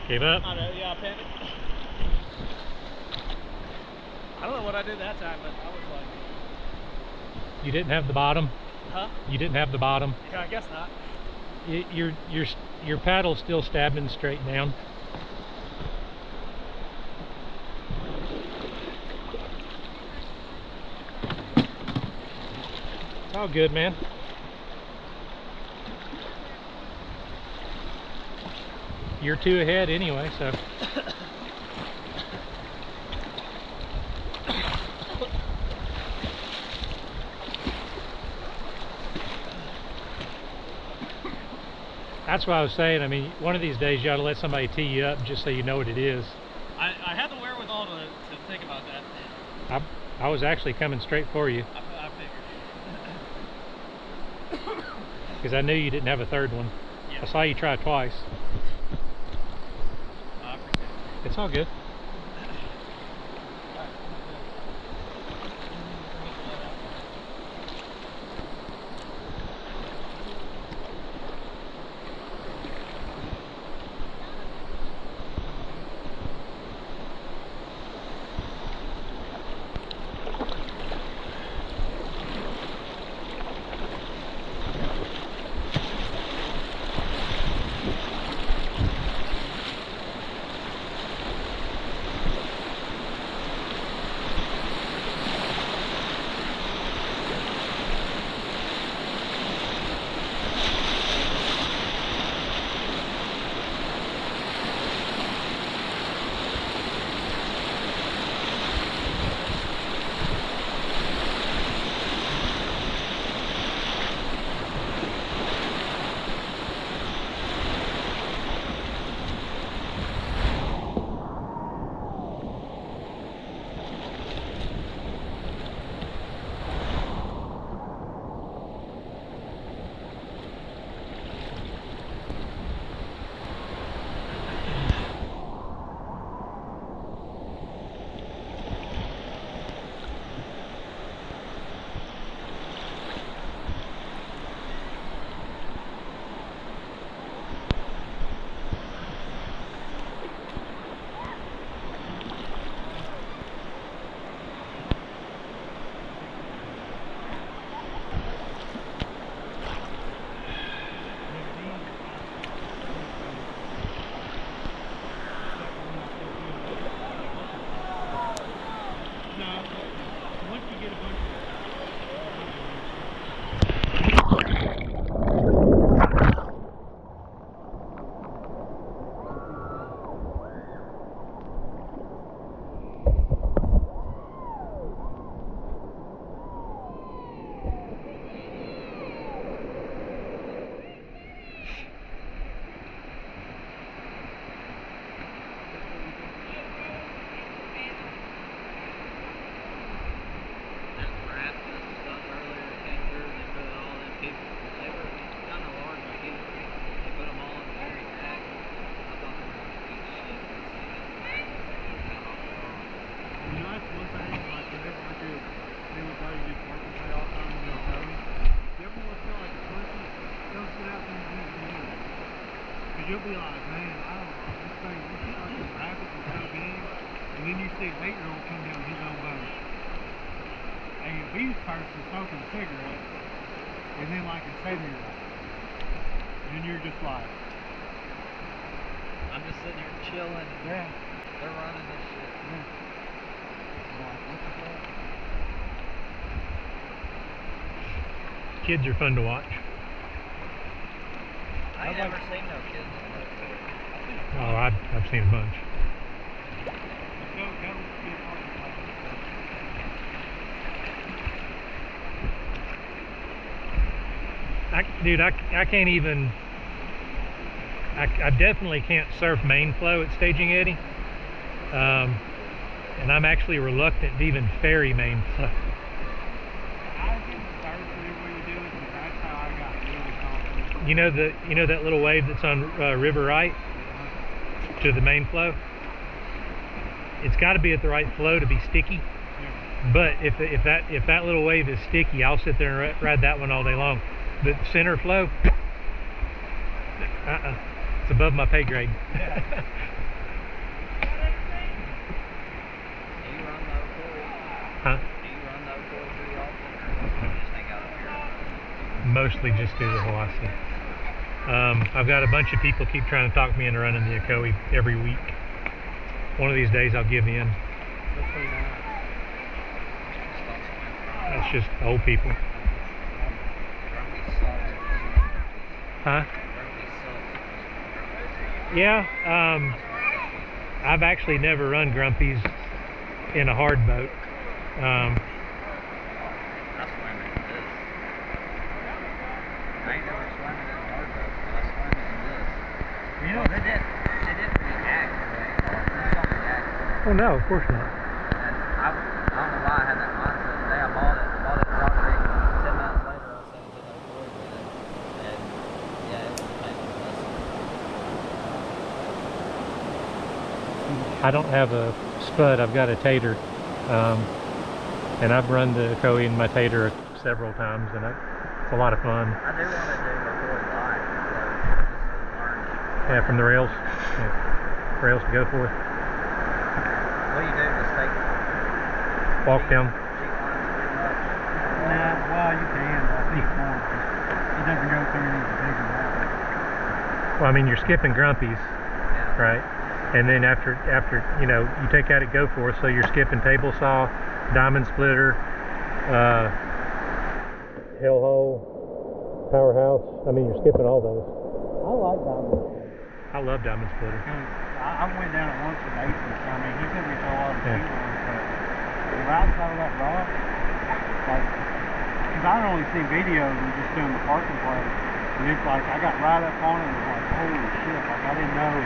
Gave up? I know, yeah, I panicked. I don't know what I did that time, but I was like... You didn't have the bottom? Huh? You didn't have the bottom? Yeah, I guess not. Your paddle's still stabbing straight down. It's all good, man. You're 2 ahead anyway, so. That's what I was saying. I mean, one of these days you ought to let somebody tee you up just so you know what it is. I had the wherewithal to think about that. I was actually coming straight for you. I figured. Because I knew you didn't have a third one. Yeah. I saw you try twice. I appreciate it. It's all good. You'll be like, man, I don't know, this thing, this fucking rapid is so big. And then you see an 8-year-old come down his own boat. A beach person smoking a cigarette, and then like a 7-year-old. And you're just like, I'm just sitting here chilling. yeah. They're running this shit. Yeah. I'm like, what the fuck? Kids are fun to watch. I ain't never seen no kids on that. Oh, I've seen a bunch. That would be a part of the Dude, I can't even. I definitely can't surf main flow at Staging Eddy, and I'm actually reluctant to even ferry main flow. I think the first thing we would do is that's how I got really confident. you know that little wave that's on river right to the main flow? It's got to be at the right flow to be sticky. But if that little wave is sticky, I'll sit there and ride that one all day long. But center flow, it's above my pay grade. Do you run those boys? Huh? Do you run those boys pretty often? Or you just hang out up here? Mostly just do the Hiwassee. I've got a bunch of people keep trying to talk me into running the Ocoee every week. One of these days I'll give in. That's just old people. Huh? Yeah, I've actually never run Grumpies in a hard boat. I swam in this. I ain't never swam in a hard boat, but I swam in this. You know, they didn't really act the way this don't react. Oh no, of course not. And I don't know why I had that mindset today. I bought it at Dog Creek. 10 minutes later, I was saying to no boys with it. And yeah, it was a painful lesson. I don't have a spud, I've got a tater. And I've run the Ocoee in my tater several times, and it's a lot of fun. I do want to do before live, so just to learn. Yeah, from the rails. Yeah. Rails to go for. What do you do? Just take Walk down. cheap lines pretty much? Nah, well, you can, but I think more. It doesn't go through any of the bigger water. Well, I mean, you're skipping Grumpies, Yeah. right? And then after you know, you take out at go for, so you're skipping table saw, diamond splitter, hell hole, powerhouse. I mean, you're skipping all those. I like diamond. I love diamond splitter. I went down it once with Nathan. I mean, he took me to a lot of Yeah. shoot ones, but the rides out of that rock, like, because I only seen videos and just doing the parking place, and it's like, I got right up on it and was like, holy shit, like, I didn't know.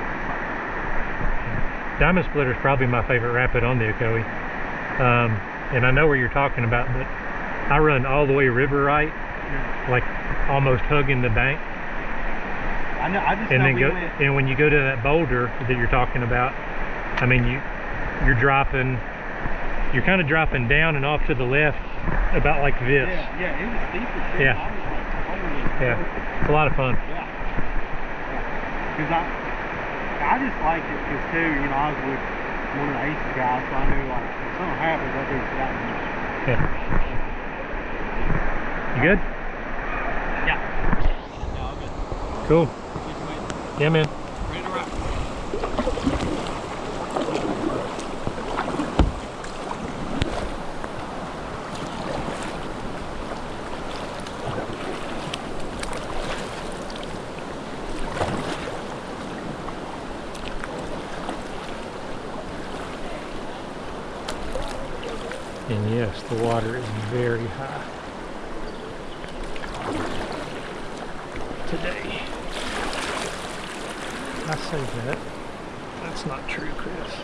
Diamond splitter is probably my favorite rapid on the Ocoee. And I know where you're talking about, but I run all the way river right, like almost hugging the bank. I know, I just And know then we go, went, and when you go to that boulder that you're talking about, I mean, you're dropping, you're kind of dropping down and off to the left, about like this. yeah, it was steep as shit. Yeah. I was like, holy Yeah, shit. it's a lot of fun. Yeah. Because I just like it because too, you know, I was with one of the Aces guys, so I knew like if something happens, that dude's got me. Yeah. You good? Yeah, all good. Cool. Just waiting. Yeah, man. Ready to rock. And yes, the water is very high today. I say that. That's not true, Chris.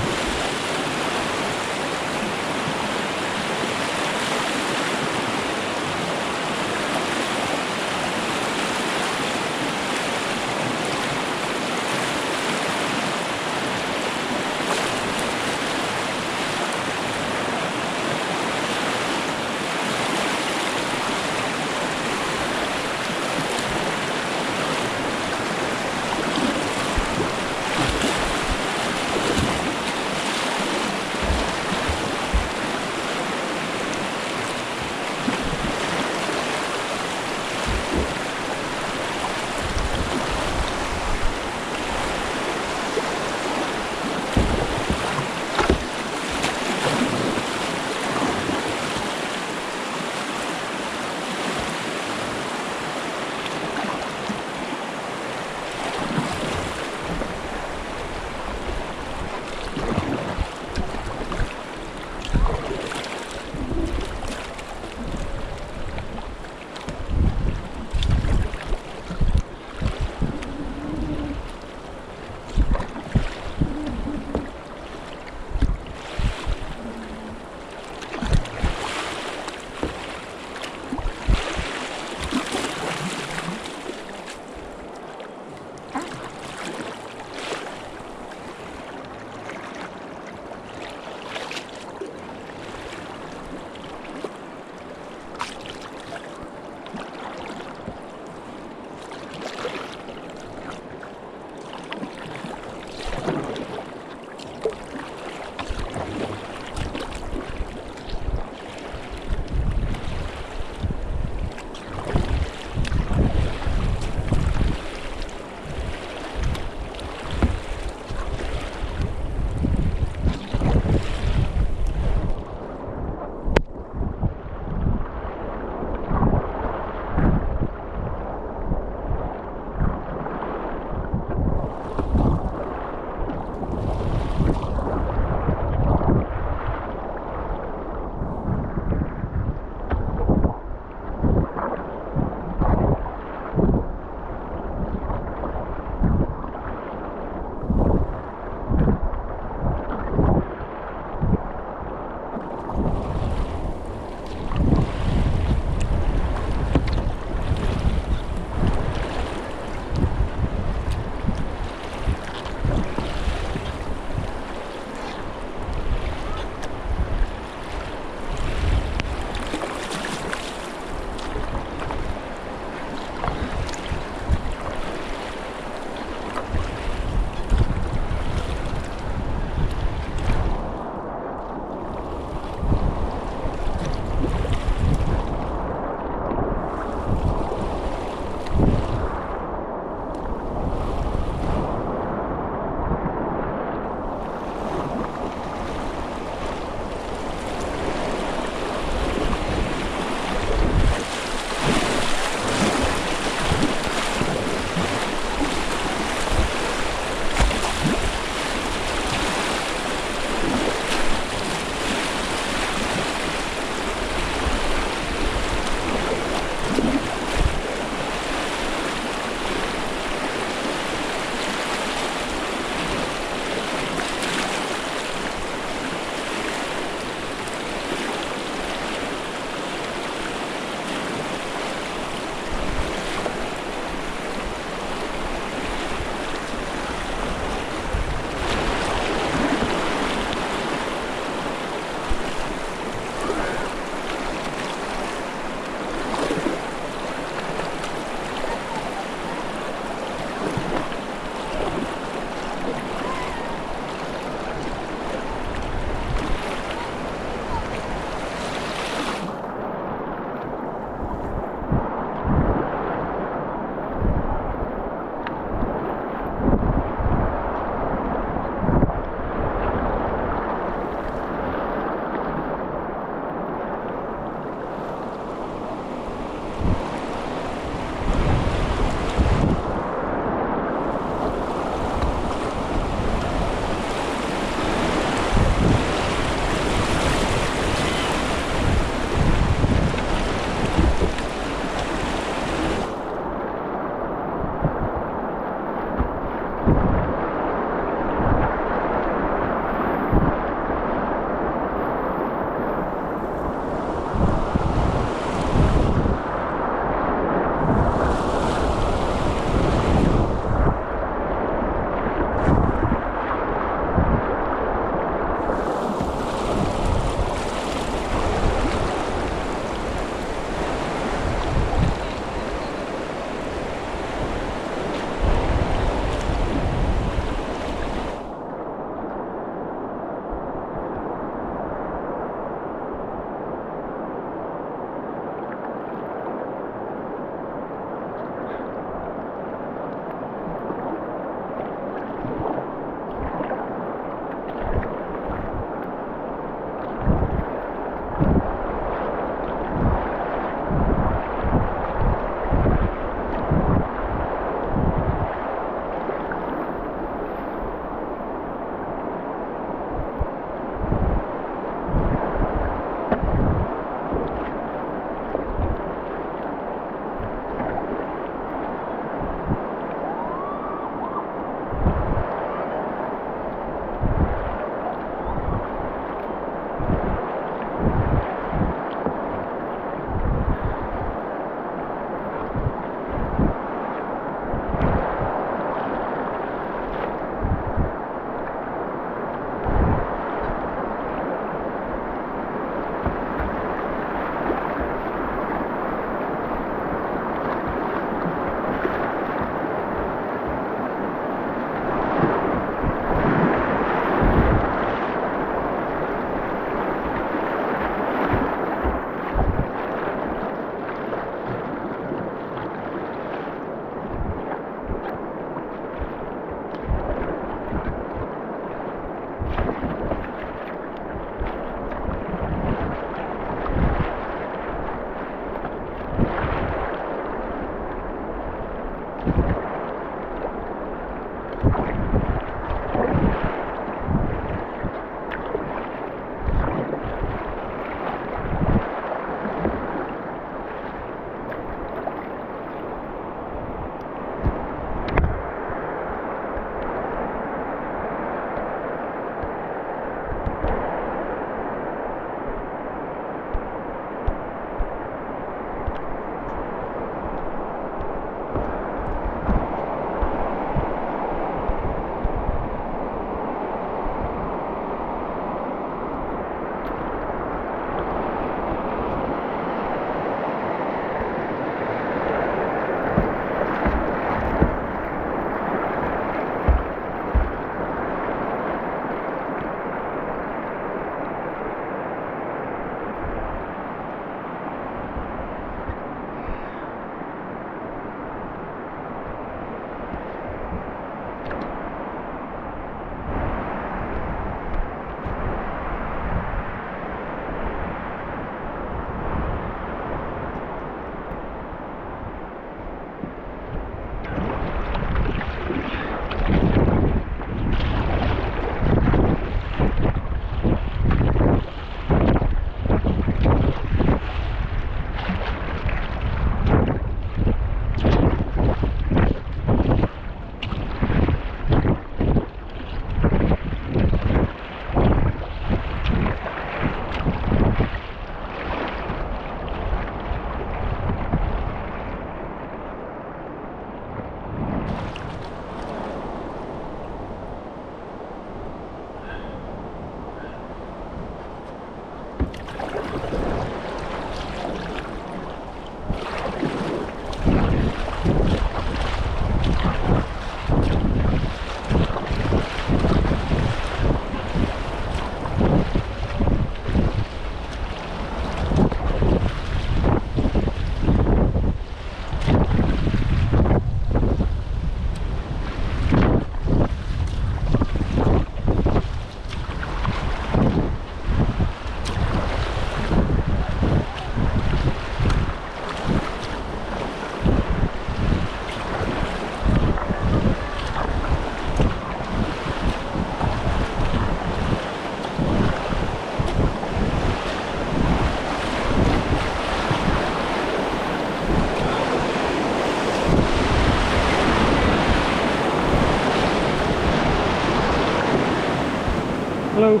Hello.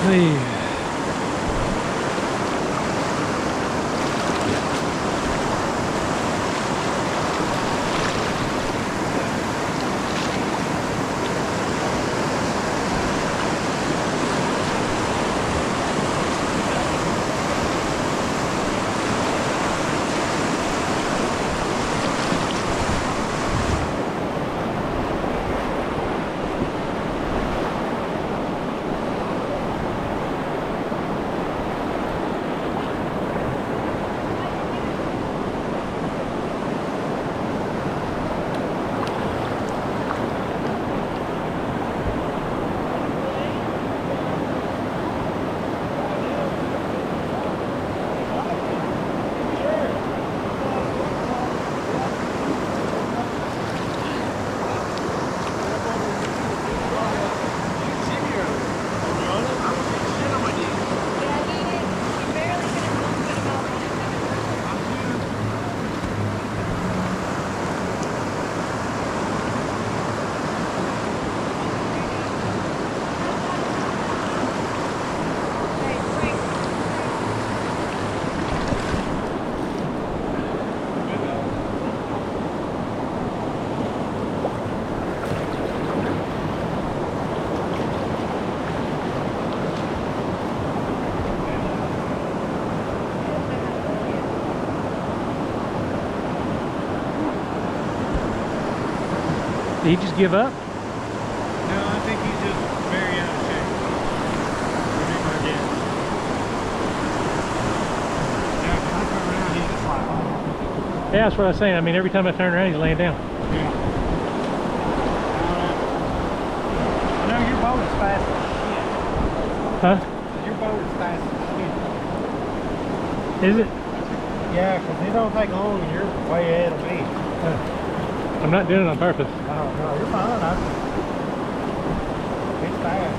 Hey. Did he just give up? No, I think he's just very out of shape. Would be my guess. Yeah, when I turn around, he's just like, oh. Yeah, that's what I was saying. I mean, every time I turn around, he's laying down. Yeah. I know your boat is fast as shit. Huh? Your boat is fast as shit. Is it? Yeah, because it don't take long and you're way ahead of me. I'm not doing it on purpose. No, you're fine. It's fast.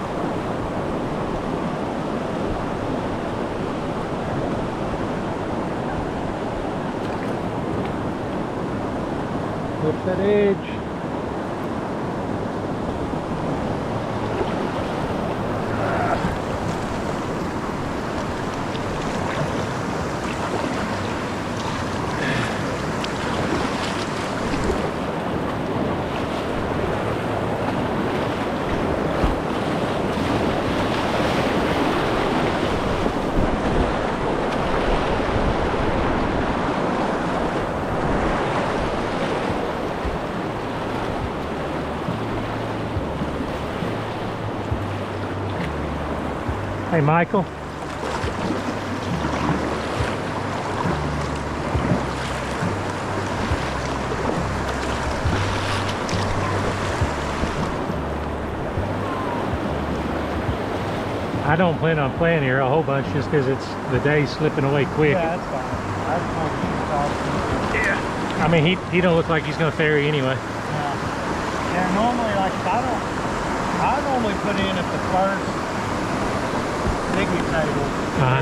What's that edge? Hey, Michael. I don't plan on playing here a whole bunch just because it's the day's slipping away quick. Yeah, that's fine. I just want to keep talking. I mean, he don't look like he's gonna ferry anyway. Yeah, normally, like, I normally put in at the first picnic table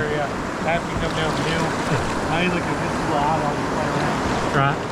area after you come down the hill. Mainly because this is where I always play around. Right.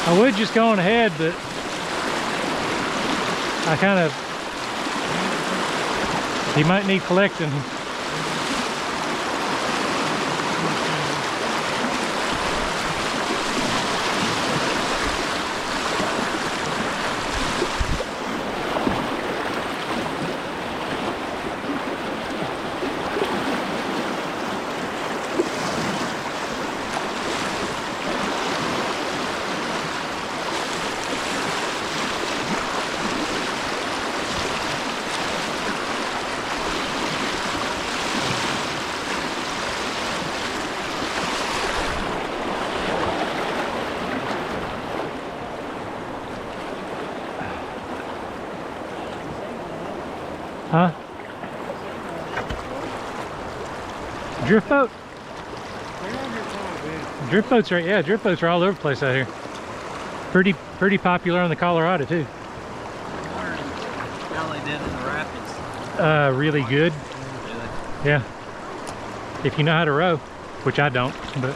I would just go on ahead, but I kind of, he might need collecting. Huh? Drift boat? Drift boats are, yeah, drift boats are all over the place out here. Pretty popular on the Colorado too. How they did in the rapids. Really good. Really? Yeah. If you know how to row, which I don't, but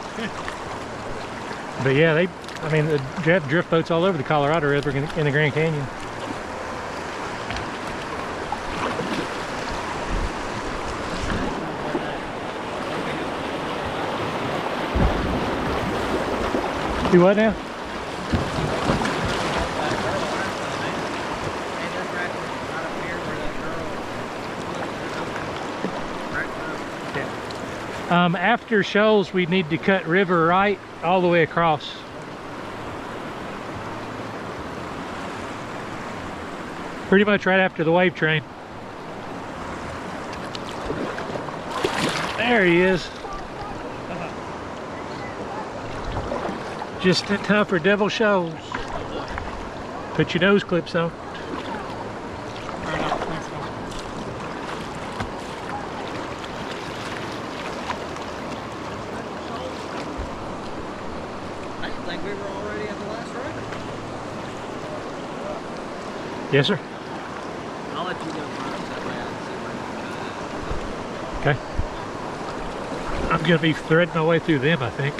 yeah, I mean, they have drift boats all over the Colorado River in the Grand Canyon. Do what now? After shoals, we need to cut river right all the way across. Pretty much right after the wave train. There he is. Just in time for devil shows. Put your nose clips on. we were already at the last ride. Yes, sir. I'll let you go first. That way I can see where Okay. I'm gonna be threading my way through them, I think.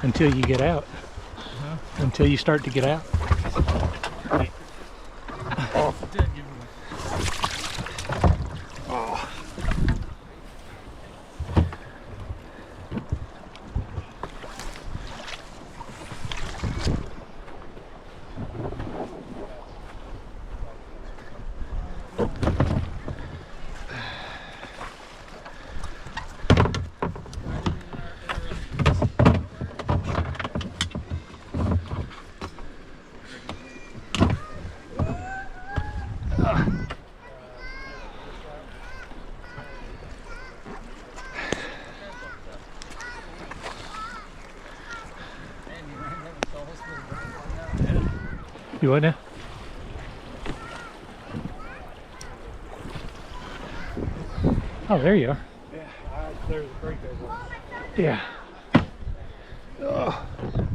Until you get out. Until you start to get out. You what now? Oh, there you are. Yeah, there's a creek over there. Yeah. Oh.